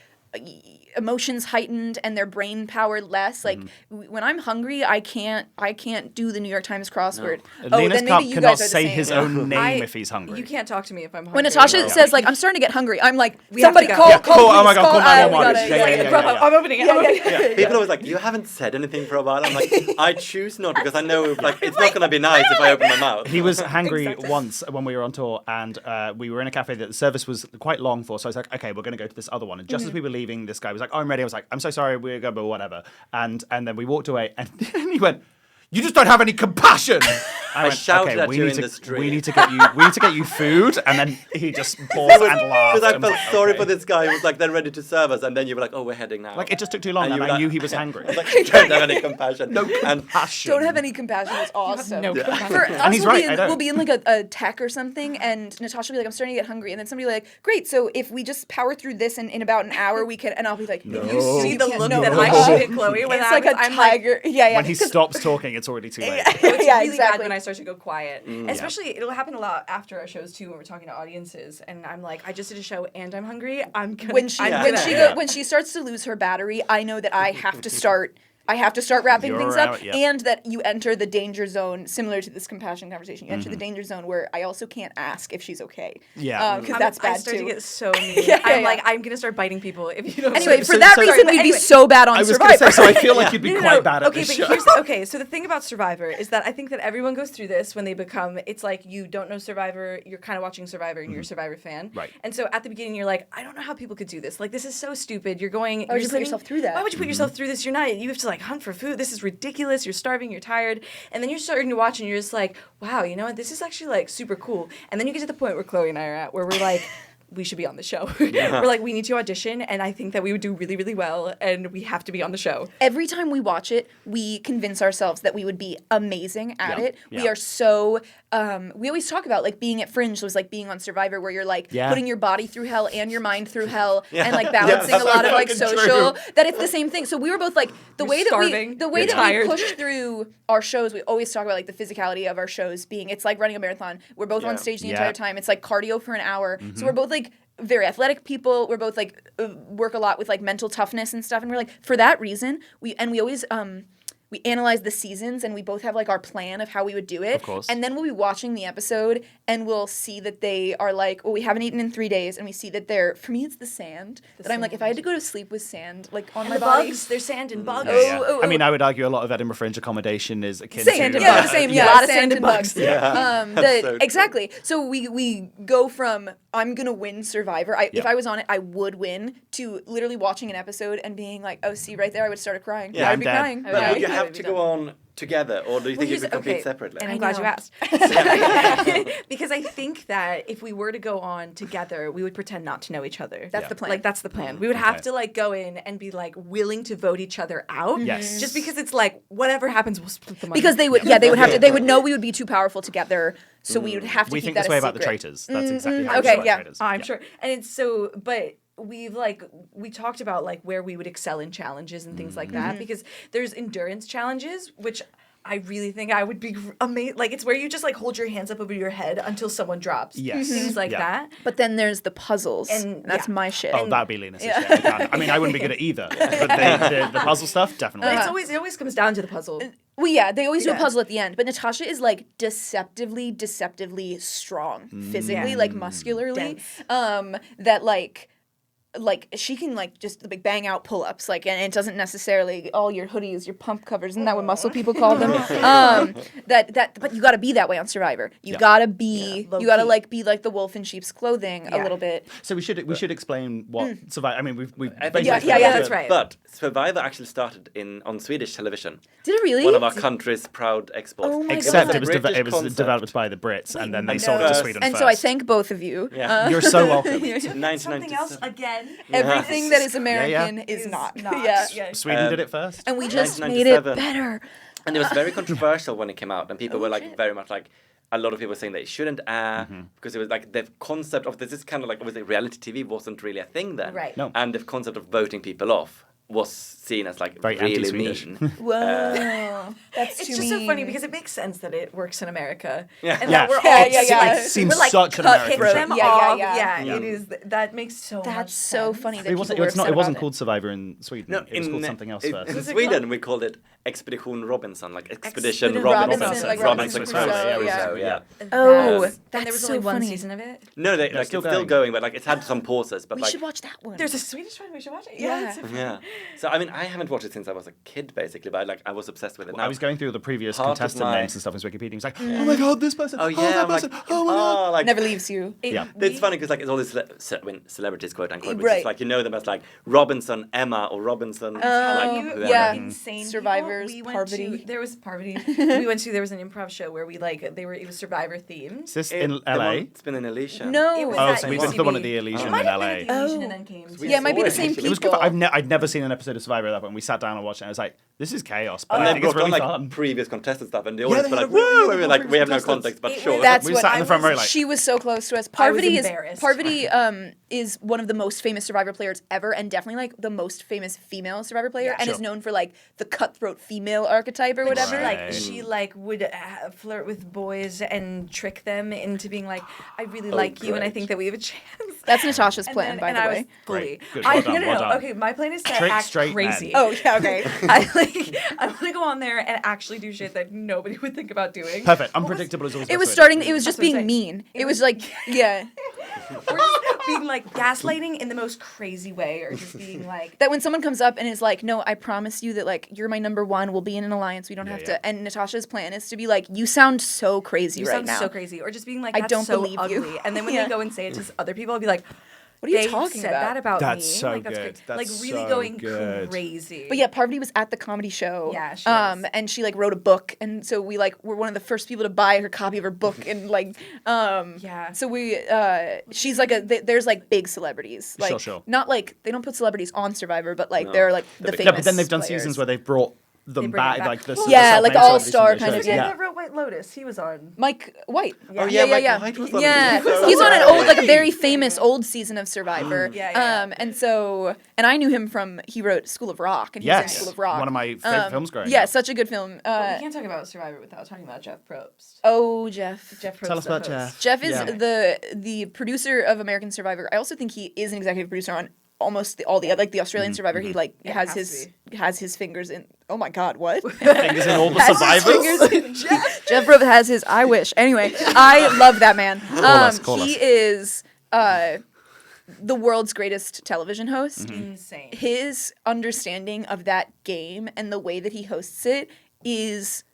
emotions heightened and their brain power less. Like when I'm hungry, I can't do the New York Times crossword. Oh, Linus then Cup maybe you cannot guys are the say same. his own name I- if he's hungry. You can't talk to me if I'm hungry. When Natasha No. says like I'm starting to get hungry, I'm like We have somebody to go. call Yeah, call call- oh police, my God, call we 911. gotta- Yeah, yeah, like, yeah, proper- yeah. I'm opening it. People are always like, you haven't said anything for a while. I'm like, I choose not because I know like it's not going to be nice if I open my mouth. He was hungry once when we were on tour, and we were in a cafe that the service was quite long for. So I was like, okay, we're going to go to this other one. And just as we were leaving, this guy was like, oh, I'm ready. I was like, I'm so sorry, we're going, but whatever. And then we walked away, and he went, you just don't have any compassion. I shouted at we you need in to, the street." We need to get you food. And then he just paused and laughed. Because I and felt was like, sorry okay. for this guy who was like then ready to serve us, and then you were like, oh, we're heading now. Like, it just took too long, and you were I like- knew he was hungry. I was like, don't have any compassion. No And compassion. Don't have any compassion is awesome. no compassion. For us, And he's right, I don't. we'll be in like a tech or something, and Natasha will be like, I'm starting to get hungry. And then somebody will be like, great, so if we just power through this and in about an hour, we can, and I'll be like, No. You see the can't- look no. that I shoot at Chloe when It's like a I'm like, tiger. Yeah. When he 'Cause- stops talking, it's already too late. it's Yeah, really exactly. bad when I start to go quiet. Especially, it'll happen a lot after our shows too, when we're talking to audiences, and I'm like, I just did a show and I'm hungry. I'm gonna. when she I'm when gonna- she when she starts to lose her battery, I know that I have to start wrapping You're things up, out, yeah. and that you enter the danger zone, similar to this compassion conversation. You enter the danger zone where I also can't ask if she's okay. Yeah. because that's bad I start too. to get so mean. Yeah, I'm yeah. like, I'm gonna start biting people if you don't. Anyway, So- for that so- reason, but we'd be anyway. so bad on I was going to Survivor. say, so I feel like you'd be No, quite bad at okay, this but show. so the thing about Survivor is that I think that everyone goes through this when they become. It's like you don't know Survivor, you're kind of watching Survivor, and you're a Survivor fan, Right. And so at the beginning, you're like, I don't know how people could do this. Like, this is so stupid. You're going. Why would you put sitting- yourself through that? Why would you put yourself through this? You have to like hunt for food. This is ridiculous. You're starving. You're tired. And then you're starting to watch and you're just like, wow, you know what? This is actually like super cool. And then you get to the point where Xhloe and I are at where we're like, we should be on the show. We're like, we need to audition, and I think that we would do really, really well, and we have to be on the show. Every time we watch it, we convince ourselves that we would be amazing at it. Yeah. We are so, we always talk about like being at Fringe was like being on Survivor, where you're like putting your body through hell and your mind through hell, and like balancing a lot of like social, that it's the same thing. So we were both like, the way that we push through our shows, we always talk about like the physicality of our shows being, it's like running a marathon. We're both on stage the entire time. It's like cardio for an hour. So we're both like very athletic people. We're both like work a lot with like mental toughness and stuff, and we're like, for that reason, we always we analyze the seasons, and we both have like our plan of how we would do it. Of course. And then we'll be watching the episode, and we'll see that they are like, well, we haven't eaten in 3 days, and we see that they're, for me, it's the sand. I'm like, if I had to go to sleep with sand like on my body. Bugs, there's sand and bugs. I mean, I would argue a lot of Edinburgh Fringe accommodation is akin Sand to and bugs. A lot of sand and bugs. So Exactly. So we go from I'm gonna win Survivor. If I was on it, I would win, to literally watching an episode and being like, oh, see right there, I would start crying. Yeah, I I'm would be dead. crying. But Yeah. would you have to go on together, or do you think you could compete separately? And I I'm glad know. you asked. Because I think that if we were to go on together, we would pretend not to know each other. That's the plan. Like, that's the plan. We would have to, like, go in and be, like, willing to vote each other out. Yes. Just because it's like, whatever happens, we'll split the money. Because they would, they would have to. They would know we would be too powerful together, so we would have to We keep think that this a way secret. about the traitors. That's exactly how we Okay, feel about yeah. traitors. I'm sure. And it's so, but we talked about like where we would excel in challenges and things like that, because there's endurance challenges, which I really think I would be amazing. Like, it's where you just like hold your hands up over your head until someone drops. Yes. Things like Yeah. that. But then there's the puzzles, And- that's yeah. my shit. Oh, that'd be Lena's shit. I mean, I wouldn't be good at either. But the puzzle stuff, definitely. It always comes down to the puzzle. Well, yeah, they always do a Yeah. puzzle at the end, but Natasha is like deceptively strong physically, like muscularly. That like she can like just like bang out pull-ups, like, and it doesn't necessarily all your hoodies, your pump covers, isn't that what muscle people call them? But you got to be that way on Survivor. You gotta be, you gotta low-key. like be like the wolf in sheep's clothing a Yeah. little bit. So we should explain what Survivor. I mean, we've I think basically Yeah, that's right. But Survivor actually started on Swedish television. Did it really? One of our country's proud exports. Oh my Except God. it was British concept. developed by the Brits, and then they and sold it to first- Sweden And first. so I thank both of you. Yeah. You're so welcome. Something else 1997. again. Everything that is American yeah. is not. Yeah. Sweden did it first. And we just made it 1997. better. And it was very controversial when it came out, and people were like very much like, a lot of people saying that it shouldn't air because it was like the concept of this is kind of like, obviously reality TV wasn't really a thing then. Right. No. And the concept of voting people off was seen as like Very really anti-Swedish. mean. Whoa. That's It's too just so funny mean. because it makes sense that it works in America. Yeah. And Yeah. that we're Yeah, all yeah, yeah. It seems we're like such an cut American pick show. them Yeah, yeah, off. yeah. Yeah, it is. That makes so much That's so sense. funny that It people wasn't. were It upset wasn't about called Survivor in Sweden. No, it was called something else first. In Sweden, we called it Expedition Robinson, like Expedition Expedition Robinson. Robinson, like Robinson Robinson Crusoe. Crusoe, Yeah. Oh, and that's there was so only one funny. season of it. No, like, still it's still going. going, but like it's had some pauses. But We like, should watch that one. There's a Swedish one. We should watch it. Yeah. it's- yeah. So I mean, I haven't watched it since I was a kid, basically, but like I was obsessed with it. Now, I was going through the previous part of contestant my- names and stuff in Wikipedia. He's like, oh my god, this person. Oh Oh, yeah, that I'm like, person. Oh my god. like Never leaves you. Yeah. It's funny because like it's all these celebrities, quote unquote, which Right. is like you know them as like Robinson, Emma, or Robinson. like, whoever. yeah. Insane Survivors, people. Parvati. There was Parvati. There was an improv show where it was Survivor themed. Is this It- in the LA? one- It's been in Alicia. No. It was Oh, that so we UCB. went to the one at the Elysian It in might have LA. been at the Elysian Oh. and then came. We Yeah, it might be the saw same it. people. It was good. I'd never seen an episode of Survivor at that point. We sat down and watched it. And I was like, this is chaos, but And I then think it's brought on really like fun. previous contestant stuff, and the Yeah, audience they were had like, a really "Woo!" good We were like, we have no previous context, but It sure. was- That's We what sat in I the front was. row like- She was so close to us. I was Parvati embarrassed. is one of the most famous Survivor players ever, and definitely like the most famous female Survivor player, and is Sure. known for like the cutthroat female archetype or whatever. Right. She would flirt with boys and trick them into being like, I really like you and I great. think that we have a chance. That's Natasha's And plan, then- by and the I way. was fully. Great. Good. I, Well done, no, no, well no. done. Okay, my plan is to Trick act straight crazy. men. Oh yeah, okay. I want to go on there and actually do shit that nobody would think about doing. Perfect. Unpredictable is always It the was best way to starting. do It was just That's what I'm being saying. mean. It was like yeah. Or just being like gaslighting in the most crazy way, or just being like, That when someone comes up and is like, "No, I promise you that like you're my number one. We'll be in an alliance. We don't have yeah. to." And Natasha's plan is to be like, "You sound so crazy you right sound now." so crazy, or just being like, I That's don't so believe ugly. you. And then when Yeah. they go and say it to other people, I'll be like, What are you they talking said about? that about That's me. so Like, that's good. Like That's really so going good. crazy. But yeah, Parvati was at the comedy show. Yeah, she was. And she like wrote a book, and so we like were one of the first people to buy her copy of her book, and like, Yeah. So we, she's like there's like big celebrities, like Sure. not like they don't put celebrities on Survivor, but like they're like the famous. Yeah, but then they've done players. seasons where they've brought them bring them back, back. like the Well, yeah, self-made like the celebrities all-star from the kind of shows. The guy yeah. that wrote White Lotus, he was on. Mike White. Oh, yeah, Mike yeah. White was on it. Yeah, He was he's on an on old, it. like a very famous old season of Survivor. Yeah. And so, and I knew him from he wrote School of Rock, and he was in Yes, School of Rock. one of my favorite films growing Yeah, up. such a good film. But we can't talk about Survivor without talking about Jeff Probst. Oh, Jeff. Jeff Probst. Tell us the about host. Jeff. Jeff is Yeah. the producer of American Survivor. I also think he is an executive producer on almost all the like the Australian Survivor. He like Yeah, has has his fingers in. Oh my God, what? Fingers in all the Has his survivors. fingers in Jeff Probst has his. I wish. Anyway, I love that man. Call He us. is the world's greatest television host. Insane. His understanding of that game and the way that he hosts it is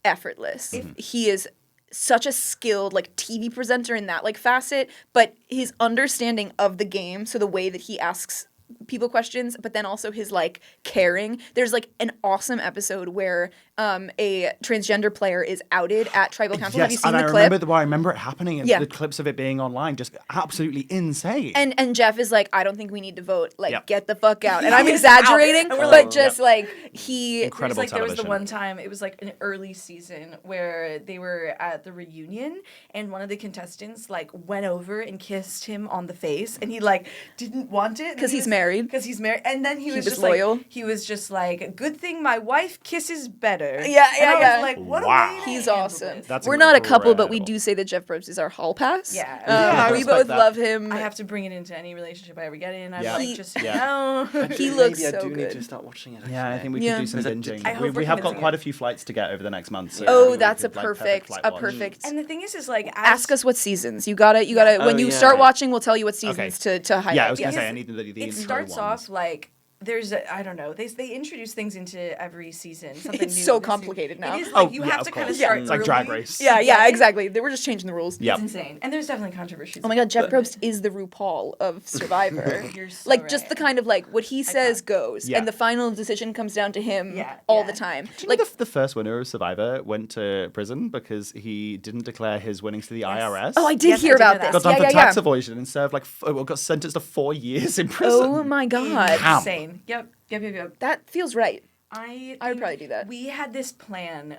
effortless. He is such a skilled like TV presenter in that like facet, but his understanding of the game, so the way that he asks people questions, but then also his like caring. There's like an awesome episode where a transgender player is outed at tribal council. Have you Yes, seen and the I clip? remember it happening, and Yeah. the clips of it being online, just absolutely insane. And Jeff is like, I don't think we need to vote. Like, Yep. get the fuck out. And I'm He is exaggerating, out. And we're but like- just like he. Incredible Like there was the television. one time, it was like an early season where they were at the reunion and one of the contestants like went over and kissed him on the face and he like didn't want it 'Cause he's married. Because he's married, and then he was was just loyal. Like, he was just like, good thing my wife kisses better. Yeah, And I was yeah. like, what Wow. a way to He's handle awesome. this. That's We're not a couple, but we incredible. do say that Jeff Probst is our hall pass. Yeah. Yeah, I we respect both that. love him. I have to bring it into any relationship I ever get in. I'm Yeah. like, He- just yeah. no. He looks Maybe I so do good. need to start watching it. Yeah, I think we Yeah. could do some I binging. hope We we're have got convincing quite it. a few flights to get over the next month. So Oh, maybe we that's a could, like, perfect, flight a watch. perfect. And the thing is like, Ask us what seasons. You gotta. When Oh, you yeah. start watching, we'll tell you what seasons to highlight. Yeah, I was gonna Yes. say I need the It intro starts ones. off like there's I don't know, they introduce things into every season. Something It's new. so This is- comcomplicated now. It is Oh, like you yeah, have of to kind of course. start. It's like Drag early. Race. Yeah, exactly. They were just changing the rules. Yep. It's insane, and there's definitely controversies. Oh my God, Jeff Probst is the RuPaul of Survivor. You're so like just right. the kind of like what he says goes, Yeah. and the final decision comes down to him Yeah, all yeah. the time. Do you Like know the first winner of Survivor went to prison because he didn't declare his winnings to the IRS? oh, I did Yes, I hear did know about that. this. got done Yeah, for yeah, tax yeah. evasion and served like got sentenced to 4 years in prison. Oh my God, How? Insane. Yep. that feels right. I would think probably do that. We had this plan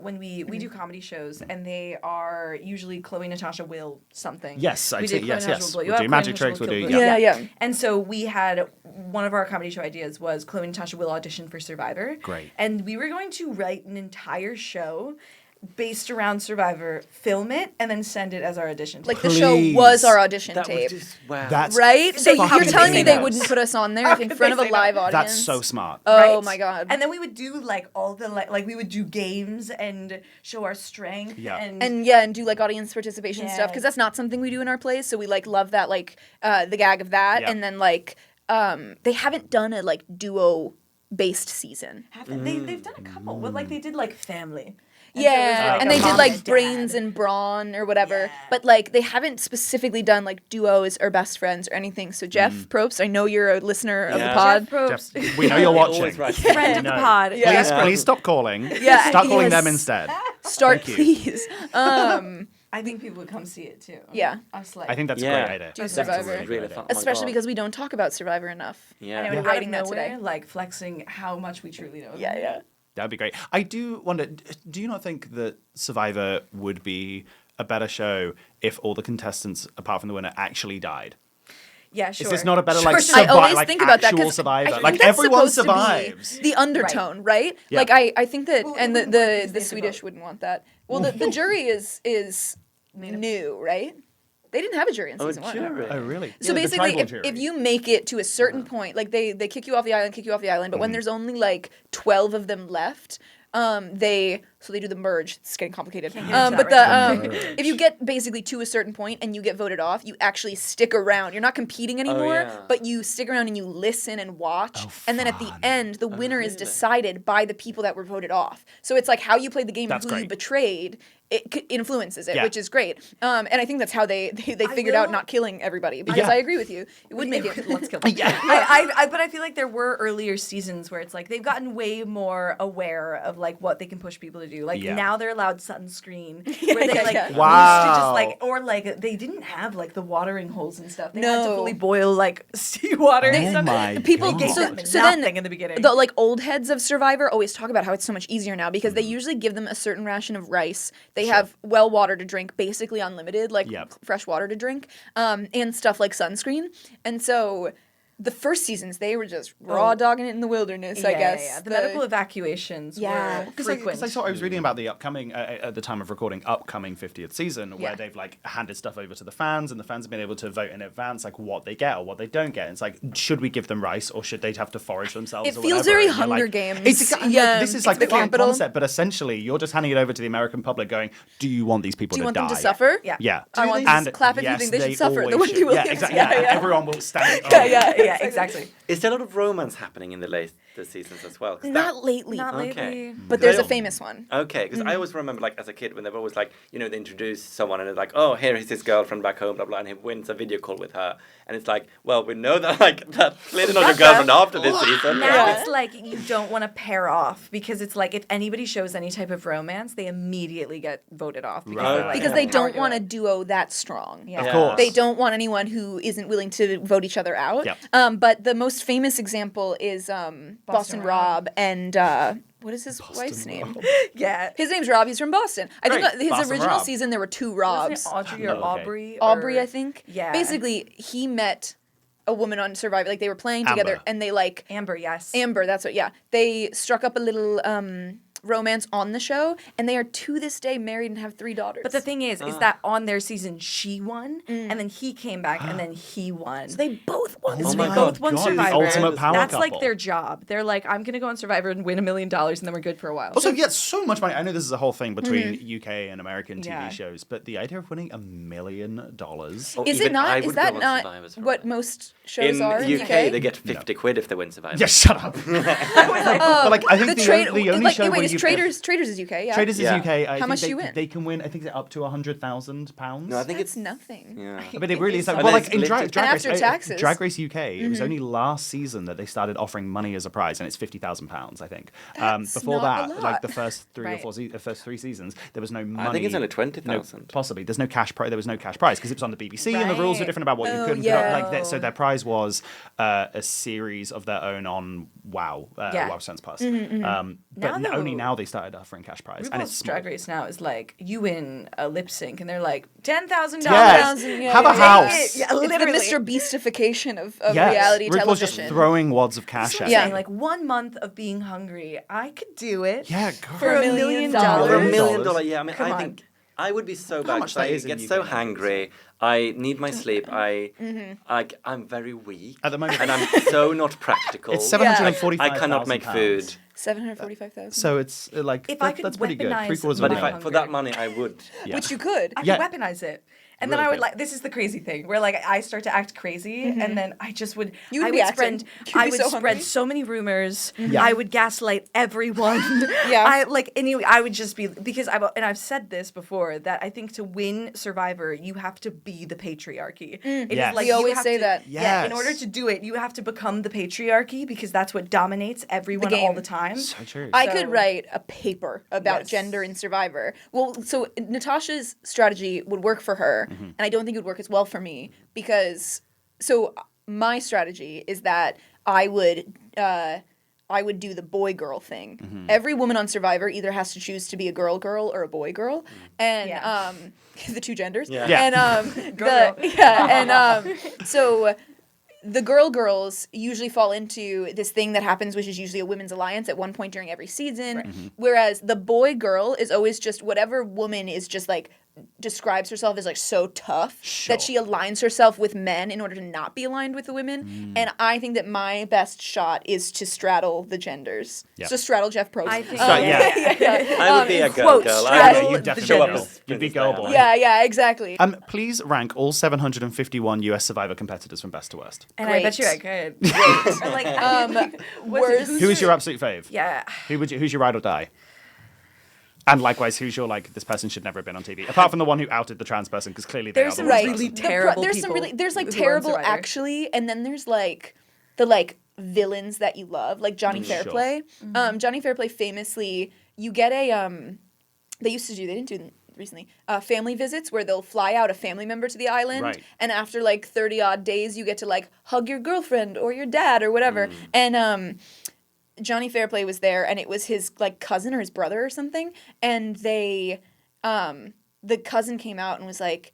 when we do comedy shows, and they are usually Xhloe, Natasha, Will something. Yes, I'd we say did yes, Xhloe, Natasha, yes. Will blow you We'll up, do Xhloe, magic Natasha, tricks, Will we'll kill do- Will. Yeah, yeah. And so we had one of our comedy show ideas was Xhloe and Natasha will audition for Survivor. Great. And we were going to write an entire show based around Survivor, film it, and then send it as our audition. Like the show Please. was our audition That tape, was just wow. That's right? So fucking you're telling me they nuts. wouldn't put us on there How if in could front they of a say live that? audience? That's so smart. Oh Right? my God. And then we would do like all the like we would do games and show our strength. Yeah. And do like audience participation stuff, because Yeah. that's not something we do in our plays. So we like love that, like the gag of that. Yeah. And then like they haven't done a like duo based season. They've done a couple. Well, like they did like Family. Yeah, like and a they did mom like and Brains dad. and Brawn or whatever, Yeah. but like they haven't specifically done like duos or best friends or anything. So Jeff Probst, I know you're a listener of the Yeah. pod. Jeff Probst, Jeff, we know you're Always watching. right. friend of the No. pod. Yeah. Please, please stop calling. Yeah, Start calling yes. them instead. Start, Thank you. please. I think people would come see it too. Yeah. Us like I think that's a Yeah. great idea. Do That's Survivor. a really Really good fun. idea. my Especially God. because we don't talk about Survivor enough. Yeah. and we're out writing of that nowhere, today. like flexing how much we truly know. Yeah, yeah. That'd be great. I do wonder, do you not think that Survivor would be a better show if all the contestants, apart from the winner, actually died? Yeah, sure. Is this not a better, Sure, like, sure. I always like think about that actual because Survivor? I Like, think that's everyone supposed to be survives. the undertone, right? Yeah. Like I think that, Well, and it wouldn't work the because they have to Swedish vote. wouldn't want that. Well, the jury is new, right? They didn't have a jury in Oh, season one. jury. Oh, really? So Yeah, the basically, tribal if jury. you make it to a certain point, like they kick you off the island, but when there's only like 12 of them left, they so they do the merge. It's getting complicated. Can't get into But that if you get basically to a certain point and you get voted off, you actually stick around. You're not competing anymore, yeah. but you stick around and you listen and watch. Oh, and then at the fun. end, the winner is really? decided by the people that were voted off. So it's like how you played the game That's and who you great. betrayed. It influences it, Yeah. which is great. And I think that's how they figured out will- not killing everybody. Because Yeah. I agree with you. It would make it. Let's kill them. But I feel like there were earlier seasons where it's like they've gotten way more aware of like what they can push people to do. Like Yeah. now they're allowed sunscreen, where they like yeah. used Wow. to just like, or like they didn't have like the watering holes and stuff. They had to No. fully boil like seawater Oh and stuff. my People God. Gave so, them so nothing then in the beginning. the like old heads of Survivor always talk about how it's so much easier now because they usually give them a certain ration of rice. They have well water to drink, basically unlimited, like Yep. fresh water to drink, and stuff like sunscreen. And so the first seasons they were just raw dogging it in the wilderness, I guess. The medical evacuations Yeah. were Because frequent. I was reading about the upcoming, at the time of recording, upcoming 50th season, where Yeah. they've like handed stuff over to the fans, and the fans have been able to vote in advance, like what they get or what they don't get. And it's like, should we give them rice or should they have to forage themselves? It or feels whatever? very And they're Hunger like, Games. It's Yeah, this is it's like the the fun capital. concept, but essentially you're just handing it over to the American public, going, "Do you want these people Do you to want die?" them to suffer? Yeah. Yeah. I want And to clap if you yes, think they should suffer. The always Wendy should. Williams. Yeah, exactly. Yeah, Yeah, yeah. everyone will stand. yeah, exactly. Is there a lot of romance happening in the later seasons as well? 'Cause Not lately. Not Okay. lately. But there's They- a famous one. Okay, because I always remember, like, as a kid, when they've always, like, you know, they introduce someone and it's like, oh, here is his girlfriend back home, blah, blah, and he wins a video call with her. And it's like, well, we know that, like, that's clearly not your girlfriend after this season. Now Yeah. it's like you don't want to pair off because it's like if anybody shows any type of romance, they immediately get voted off because, Right. they're, like, Because in they a power don't want a duo. duo that strong. Yeah. Of course. They don't want anyone who isn't willing to vote each other out. Yep. But the most famous example is Boston Rob and what is his wife's name? Yeah. His name's Rob. He's from Boston. I think Great. his Boston original Rob. season there were two Wasn't Robs. it Audrey or Oh, okay. Aubrey? Aubrey, or- I think. Yeah. Basically, he met a woman on Survivor. Like they were playing together, Amber. and they like Amber, yes. Amber. That's what. Yeah, they struck up a little romance on the show, and they are to this day married and have 3 daughters. But the thing is that on their season she won, and then he came back, and then he won. so they both won. Oh They my both God. won God, Survivor. the ultimate power That's couple. like their job. They're like, I'm gonna go on Survivor and win $1 million, and then we're good for a while. Also, yeah, so much money. I know this is a whole thing between UK and American TV Yeah. shows, but the idea of winning $1 million. Oh, Is even it not? I Is would that go on not Survivor for what that. most shows In are in UK, they get 50 quid if they win Survivor. Yeah, shut up. But like, I think the only show where wait, is you Traders is UK, yeah. Traders is Yeah. UK. I How think much they, do you win? They can win. I think they're up to £100,000. No, I think That's it's nothing. Yeah. But it really is like, And well, then like it's in literally- Drag And Race, after taxes. Drag Race UK, it was only last season that they started offering money as a prize, and it's £50,000, I think. That's Before not a that, lot. like the first three Right. or four, first 3 seasons, there was no money. I think it's only No, 20,000. possibly. There's no cash prize. There was no cash prize because it was on the BBC, and the rules were Right. different about what you Oh, could and yeah. could not. Like that, so their prize was a series of their own on Wow, Yeah. Wow Sense Plus. Now, But though, only now they started offering cash prize, and it's RuPaul's small. Drag Race now is like you win a lip sync, and they're like $10,000. Yes. Yeah, Have a yeah, house. Yeah, It's literally. the Mr. Beastification of Yes. reality RuPaul's television. just throwing wads of cash That's what at I'm Yeah. you. saying. Like 1 month of being hungry, I could do it. Yeah, God. For $1 million. For $1 $1 million, million. yeah. I mean, Come I on. think I would be so bad much because that I is in get UK so now? hangry. I need my sleep. I'm very weak. At the moment. And I'm so not practical. It's Yeah. £745,000. I cannot make food. 745,000. So it's like If I could that's pretty good. weaponize 3/4 of But a if million. I, for that money, I would. Yeah. Which you could. I Yeah. could weaponize it. And then Really I would could. like, this is the crazy thing where like I start to act crazy and then I just would, You would I be would acting. spread, You'd I be would so spread hungry. so many rumors. Yeah. I would gaslight everyone. Yeah. I like, anyway, I would just be, because I've said this before, that I think to win Survivor, you have to be the patriarchy. It is Yes. We you always have say to- that. Yeah, in Yes. order to do it, you have to become the patriarchy because that's what dominates everyone game. all the time. So true. I could So- write a paper about Yes. gender in Survivor. Well, so Natasha's strategy would work for her, and I don't think it would work as well for me because. So my strategy is that I would do the boy girl thing. Every woman on Survivor either has to choose to be a girl or a boy girl, and Yeah. the two genders. Yeah. Yeah. And Girl. so the girls usually fall into this thing that happens, which is usually a women's alliance at one point during every season. Whereas the boy girl is always just whatever woman is just like describes herself as like so tough Sure. that she aligns herself with men in order to not be aligned with the women. And I think that my best shot is to straddle the genders. Yep. So straddle Jeff Probst. I think I would be a quote, girl. straddle Yeah, you'd the definitely show up be genders. as You'd be Princess girl Diana. boy. Yeah, exactly. Please rank all 751 US Survivor competitors from best to worst. And I bet Great. you I could. Or like, Worst. Who is your absolute fave? Yeah. Who's your ride or die? And likewise, who's your like this person should never have been on TV? Apart from the one who outed the trans person, because clearly they There's are the some worst Right. really person. terrible There's some people really there's like who are on terrible Survivor. actually, and then there's like the like villains that you love, like Johnny Sure. Fairplay. Johnny Fairplay famously, you get a they used to do, they didn't do it recently, family visits where they'll fly out a family member to the island, Right. and after like 30 odd days you get to like hug your girlfriend or your dad or whatever. And Johnny Fairplay was there, and it was his like cousin or his brother or something, and they the cousin came out and was like,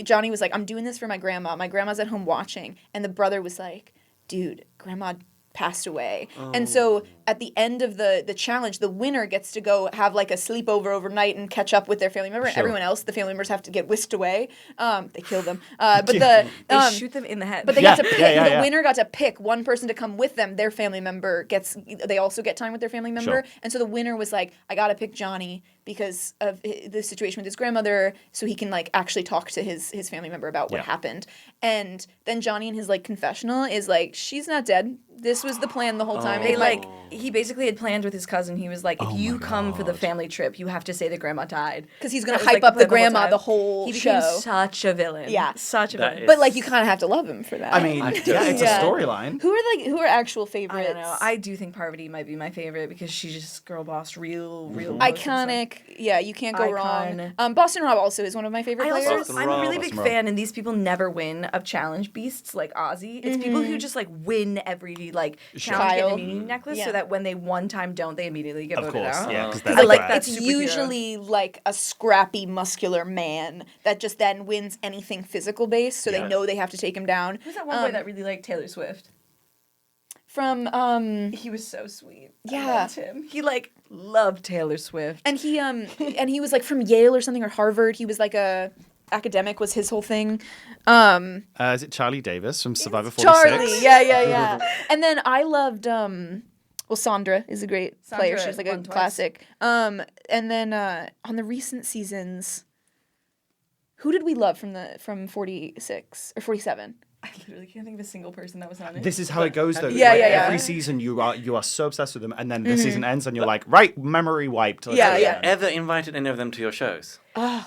Johnny was like, I'm doing this for my grandma. My grandma's at home watching. And the brother was like, dude, grandma passed away. And so at the end of the challenge, the winner gets to go have like a sleepover overnight and catch up with their family member. And Sure. everyone else, the family members have to get whisked away. They kill them. But the They shoot them in the head. but they Yeah, got to pick. yeah, The yeah. winner got to pick one person to come with them. Their family member gets. They also get time with their family member. Sure. And so the winner was like, I got to pick Johnny because of the situation with his grandmother, so he can like actually talk to his family member about what Yeah. happened. And then Johnny in his like confessional is like, she's not dead. This was the plan the whole time. They And, like he basically had planned with his cousin. He was like, if you come for the family trip, you have to say that grandma died. 'Cause he's gonna That was, hype like, up the plan grandma time. the whole He became show. such a villain. Yeah. Such a That villain. is- But like you kind of have to love him for that. I mean, yeah, it's Yeah. a storyline. who are actual favorites? I don't know. I do think Parvati might be my favorite because she's just girl boss, real. Iconic. Yeah, you can't go Icon. wrong. Boston Rob also is one of my favorite I players. also, Boston I'm a really Rob. big Boston Rob. fan, and these people never win of challenge beasts like Ozzy. It's people who just like win every like challenge, get an Trial. immunity necklace, Yeah. so that when they one time don't, they immediately get Of voted course, out. yeah, because I they're like like that. It's superhero. usually like a scrappy, muscular man that just then wins anything physical based, so Yeah. they know they have to take him down. Who's that one boy that really liked Taylor Swift? From He was so sweet. Yeah. I loved him. He like loved Taylor Swift. and he was like from Yale or something or Harvard. He was like a academic was his whole thing. is it Charlie Davis from Survivor 46? Charlie, yeah. And then I loved well, Sandra is a great player. Sandra She's like a won twice. classic. And then on the recent seasons, who did we love from 46 or 47? I literally can't think of a single person that was on it. This is how it goes, though. Yeah, Like, yeah, yeah. Every season you are so obsessed with them, and then the season ends, and you're like, right, memory wiped. Let's Yeah, go yeah. again. Ever invited any of them to your shows?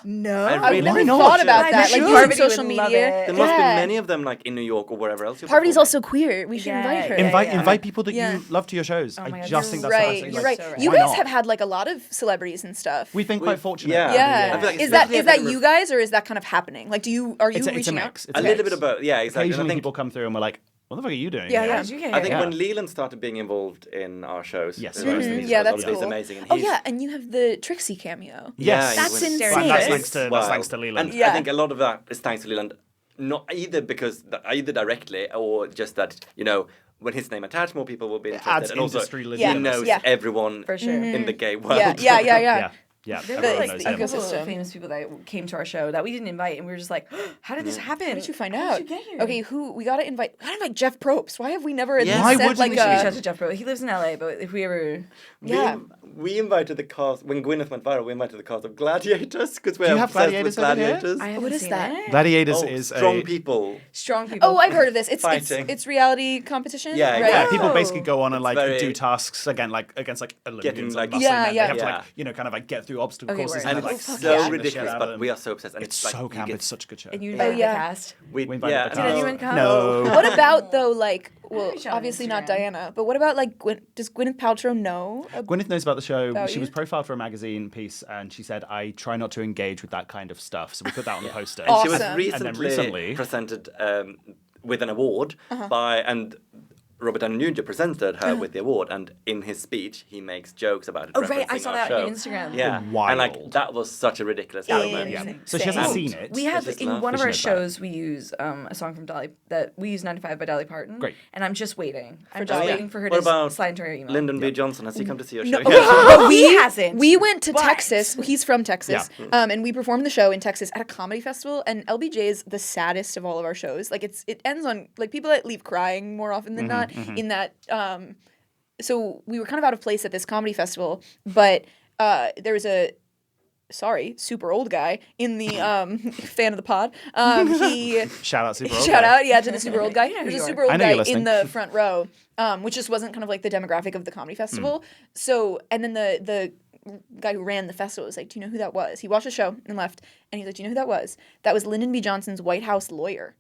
No. I I've really never not? thought about I that. bet Like you using Parvati would social love media. it. There must be Yeah. many of them like in New York or wherever else. you're Parvati's performing. also queer. We should Yeah, invite her. yeah. Invite people that Yeah. you love to your shows. Oh my I God, just you're think that's right. fascinating. You're Like, right. so right. You why guys not? have had like a lot of celebrities and stuff. We've been quite fortunate. Yeah. Yeah. I feel like Is that especially at you guys or is that kind of happening? Like, are you It's a reaching mix. out? It's A little bit of both. Yeah, exactly. And I Occasionally think people come through and we're like, what the fuck are you doing? Yeah, here?" yeah. How did you get I think here? when Leland started being involved in our shows, Yes. it was- Mhm. it was Yeah, that's obviously cool. amazing. And Oh he's- yeah, and you have the Trixie cameo. Yes. Yeah, That's he went- insane. That's It's thanks to Leland. And Yeah. I think a lot of that is thanks to Leland, not either because either directly or just that when his name attached, more people will be interested. adds and also industry he legitimacy. knows Yeah. everyone For sure. in the gay world. Yeah. Yeah, There everyone were knows like the a him. couple ecosystem. of famous people that came to our show that we didn't invite, and we were just like, "How did this happen? How did you find How out? did you get here?" Okay, we gotta invite Jeff Probst. Why have we never Yeah. Why sent wouldn't like we? Shout a out to Jeff Bro. He lives in LA, but if we ever, Yeah. We invited the cast when Gwyneth went viral. We invited the cast of Gladiators because we're Do you have obsessed Gladiators with over here? gladiators. I haven't What is seen that? it. Gladiators Oh, is strong a people. Strong people. Oh, I've heard of this. It's Fighting. it's reality competition. Yeah, right? yeah, Oh. people basically go on and It's like very- do tasks against Olympians like- and Yeah, they yeah. have to Yeah. kind of like get through obstacle Okay, courses word. And they're, it's like, so smashing the shit ridiculous, out of but them. we are so obsessed. And It's like, so you camp. get- It's such a good show. And you Oh, invited yeah. the cast. We invited yeah, the Did cast. anyone come? No. What about though? Like, well, reach out on obviously not Instagram. Diana, but what about like does Gwyneth Paltrow know? Gwyneth knows about the show. About She you? was profiled for a magazine piece, and she said, "I try not to engage with that kind of stuff." So we put that on the poster. And she was Awesome. recently, And then recently- presented with an award Uh-huh. by and Robert Downey Jr. presented her with the award, and in his speech, he makes jokes about it. Oh, right. I referencing saw our that show. on Instagram. Yeah. Wild. And like that was such a ridiculous moment. Yeah. Insane. So she hasn't And seen it. We have just in love one of our pushing it back. shows we use a song from Dolly that we use 95 by Dolly Parton. Great. And I'm just waiting. I'm just Dolly. waiting for her What to about slide into her email. Lyndon B. Johnson, has he come to see your show? No, Yeah. but He hasn't. We went to But- Texas. He's from Texas, and we performed the show in Texas at a comedy festival. And LBJ is the saddest of all of our shows. Like it ends on like people that leave crying more often than not. In that, so we were kind of out of place at this comedy festival, but there was a super old guy in the fan of the pod. He Shout out super old shout guy. out, yeah, to the super old guy. You know who There's a you are. super old I know you're guy listening. in the front row, which just wasn't kind of like the demographic of the comedy festival. So, and then the guy who ran the festival was like, "Do you know who that was?" He watched the show and left, and he's like, "Do you know who that was? That was Lyndon B. Johnson's White House lawyer."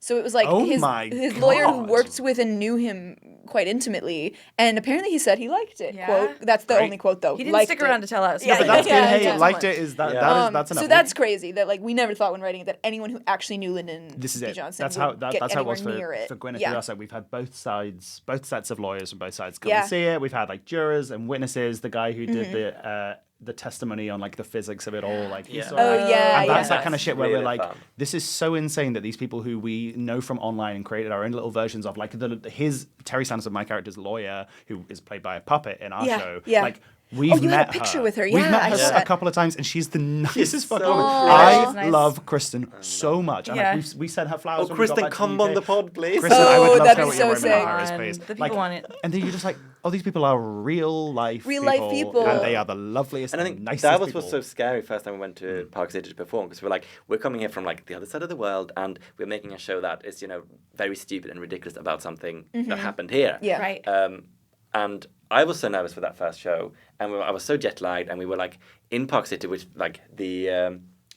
So it was like Oh his my lawyer who God. worked with and knew him quite intimately, and apparently he said he liked it. Yeah? Quote. That's the Great. only quote though. He didn't Liked stick it. around to tell us. Yeah, But that's yeah, good. Hey, yeah. liked it. Is that Yeah. that's enough. So that's crazy that like we never thought when writing it that anyone who actually knew Lyndon This is B. it. Johnson That's would how get that's how it was anywhere near it. for Gwyneth Yeah. with us. Like, we've had both sides, both sets of lawyers from both sides come Yeah. and see it. We've had like jurors and witnesses. The guy who did the testimony on like the physics of it all, like he Yeah. saw Oh, it. yeah, And yeah. that's that kind of shit where Really we're like, fun. this is so insane that these people who we know from online and created our own little versions of, like his Terry Sanderson, my character's lawyer, who is played by a puppet in our Yeah, show. yeah. Like we've you had met a picture her. with her. We've Yeah, met I her saw a that. couple of times, and she's the nicest fucking so woman. pretty. I She's nice. love Kristen so much. And Yeah. like we sent her flowers. Oh, when we got Kristen, back to come the on UK. the pod, please. Kristen, I would Oh, love that'd to know be what so your sick. Roman is, Come please. on, the people want it. And then you're just like, oh, these people are real life people. and they are the loveliest And I and think nicest that was people. what's so scary first time we went to Park City to perform, because we're like, we're coming here from like the other side of the world, and we're making a show that is, you know, very stupid and ridiculous about something that happened here. Yeah. Right. And I was so nervous for that first show, and I was so jet lagged, and we were like in Park City, which like the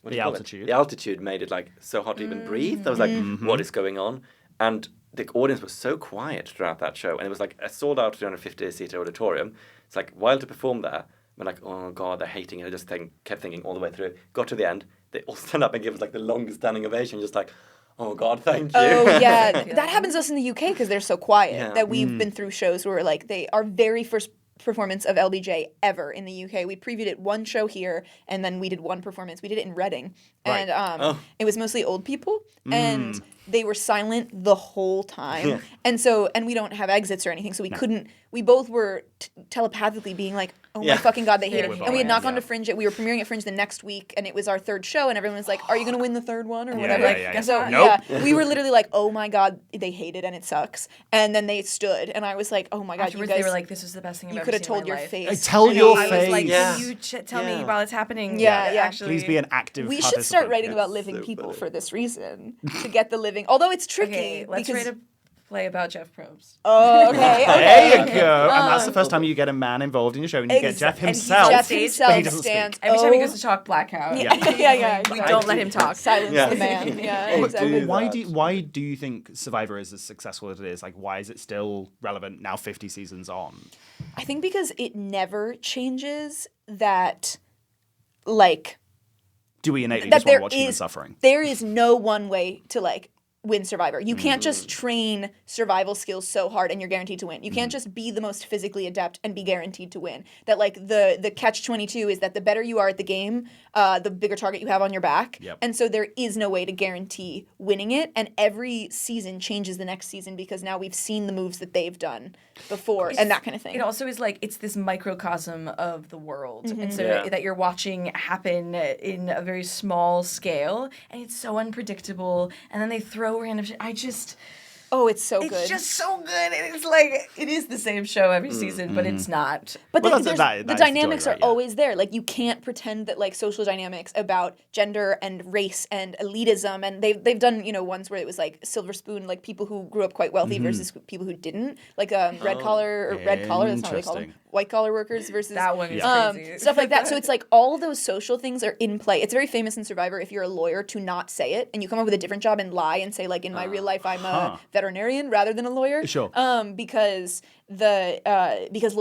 what do The you call it? altitude. The altitude made it like so hard to even breathe. I was like, what is going on? And the audience was so quiet throughout that show, and it was like a sold out 350-seater auditorium. It's like while to perform there, we're like, oh god, they're hating it. I just kept thinking all the way through. Got to the end, they all stand up and give us like the longest standing ovation, just like, oh god, thank you. Oh yeah, that happens to us in the UK because they're so quiet Yeah. that we've been through shows where like our very first performance of LBJ ever in the UK. We previewed it one show here, and then we did one performance. We did it in Reading, Right. and it was mostly old people, and they were silent the whole time. And we don't have exits or anything, so we couldn't. We both were telepathically being like, "Oh Yeah. my fucking god, they hate it!" We're And we had both, not gone to Fringe. We were premiering at Fringe the next week, and it was our third show, and everyone was like, "Are you gonna win the third one or whatever?" yeah, yeah. And so Nope. yeah, we were literally like, "Oh my god, they hate it and it sucks." And then they stood, and I was like, "Oh my god, Afterwards, you guys!" they were like, "This is the best thing I've you ever could have seen in told my your life." face. Tell And your I was like, face. Yeah. Will you tell me Yeah. while it's happening? Yeah, yeah. Actually, Please be an active we should start participant. writing about Yes, living so people funny. for this reason to get the living. Although it's tricky. Okay, let's because, write a play about Jeff Probst. Oh, okay. There you go. And that's the first time you get a man involved in your show, and you get Jeff and he's himself. Jeff stage, himself but he doesn't stands. speak. Every time he oh, goes to talk, blackout. yeah, yeah. We don't let him talk. Silence Yeah. the man. Yeah, Oh, exactly. dude. Why do you think Survivor is as successful as it is? Like, why is it still relevant now, 50 seasons on? I think because it never changes that, like, Do we innately that just want there to watch human is suffering? there is no one way to like win Survivor. You can't Mm. just train survival skills so hard and you're guaranteed to win. You Mm. can't just be the most physically adept and be guaranteed to win. That like the catch-22 is that the better you are at the game, the bigger target you have on your back. Yep. And so there is no way to guarantee winning it. And every season changes the next season because now we've seen the moves that they've done before and that kind of thing. It also is like it's this microcosm of the world, and so Yeah. that you're watching happen in a very small scale, and it's so unpredictable. And then they throw random shit. Oh, it's so It's good. just so good. And it's like it is the same show every season, but it's not. But Well, the that is the dynamics joy, are right? Yeah. always there. Like you can't pretend that like social dynamics about gender and race and elitism and they've done ones where it was like silver spoon, like people who grew up quite wealthy Mm-hmm. versus people who didn't, like red collar or red collar. That's not what they call them. Interesting. White collar workers versus That one is crazy. stuff like that. So it's like all those social things are in play. It's very famous in Survivor if you're a lawyer to not say it and you come up with a different job and lie and say like in my real life I'm a veterinarian rather than a lawyer. Sure. Because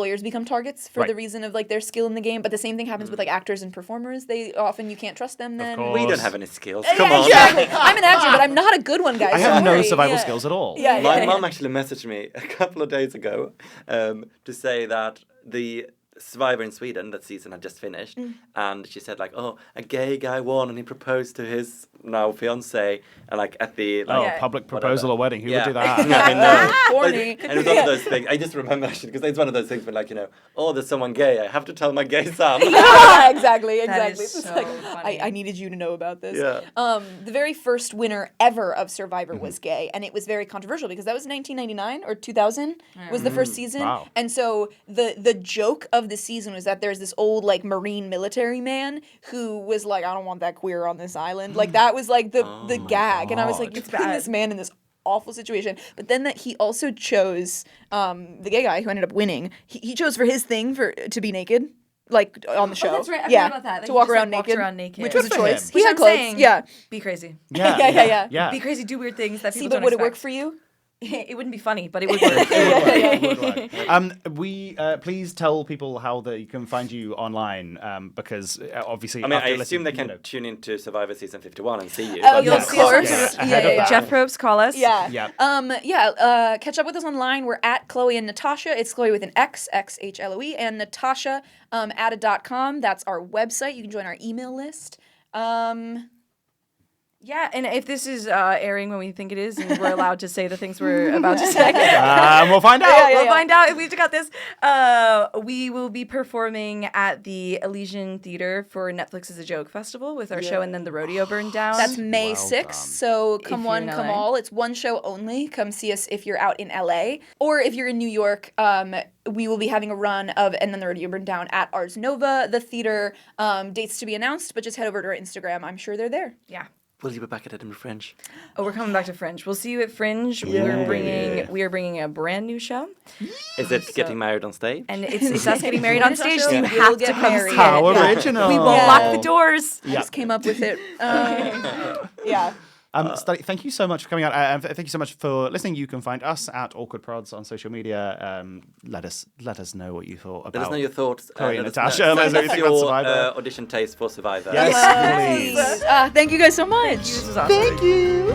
lawyers become targets for the reason of like their skill in the game. But the same thing happens with like actors and performers. They often you can't trust them. Then course. We don't have any skills. Yeah, Come on. exactly. I'm an actor, but I'm not a good one, guys. I have Don't no worry. survival Yeah. skills at all. Yeah, My yeah, mom actually messaged me a couple of days ago to say that the Survivor in Sweden, that season had just finished, and she said like, "Oh, a gay guy won, and he proposed to his now fiance, and like at the like, Public proposal or wedding. Who would do Yeah. that? I know. Corny. And it was one of those things. I just remember actually because it's one of those things where like oh, there's someone gay. I have to tell my gay son. Yeah, exactly. That is It's so like, funny. I needed you to know about this. Yeah. The very first winner ever of Survivor was gay, and it was very controversial because that was 1999 or 2000 was the first season. Wow. And so the joke of the season was that there's this old like Marine military man who was like, I don't want that queer on this island. Like that was like the gag, and I was like, you're putting this man in this awful situation. But then that he also chose the gay guy who ended up winning. He chose for his thing to be naked. Like on the show, that's right. I yeah, forgot about that. to He walk just, around like, walked naked, around naked. which was a Good for choice. him. He Which had I'm clothes, saying, yeah. Be crazy. Yeah. Be crazy, do weird things that See, people but don't would it work expect. for you? It wouldn't be funny, but it would work. We please tell people how you can find you online because obviously. I mean, I after assume they listening, can tune into Survivor season 51 and see you. Oh, but you'll yeah. see us on Yeah. Twitter. Ahead of that. Jeff Probst, call us. Yeah. Yeah. Catch up with us online. We're at Xhloe and Natasha. It's Xhloe with an X, Xhloe, and Natasha @.com. That's our website. You can join our email list. Yeah, and if this is airing when we think it is, and we're allowed to say the things we're about to say, We'll find out. we'll find out if we've got this. We will be performing at the Elysian Theater for Netflix's A Joke Festival with our show, and then the rodeo burned down. That's May Well 6th. done. So come you're one, in come LA. all. It's one show only. Come see us if you're out in LA. Or if you're in New York, we will be having a run of And Then the Rodeo Burned Down at Ars Nova, the theater. Dates to be announced, but just head over to our Instagram. I'm sure they're there. Yeah. Will you be back at Edinburgh Fringe? Oh, we're coming back to Fringe. We'll see you at Fringe. We are bringing a brand new show, Is it getting married on stage? and it's us getting married on stage. So you We'll have to get come married. see How it. original. We won't lock the doors. I just came up with it. Yeah. Thank you so much for coming out. And thank you so much for listening. You can find us at Awkward Prods on social media. Let us know what you thought about. Let us know your thoughts. Xhloe and let us Natasha, know- let us know send what us you think about your Survivor. audition taste for Survivor. Yes, please. Thank you guys so much. This is awesome. Thank you.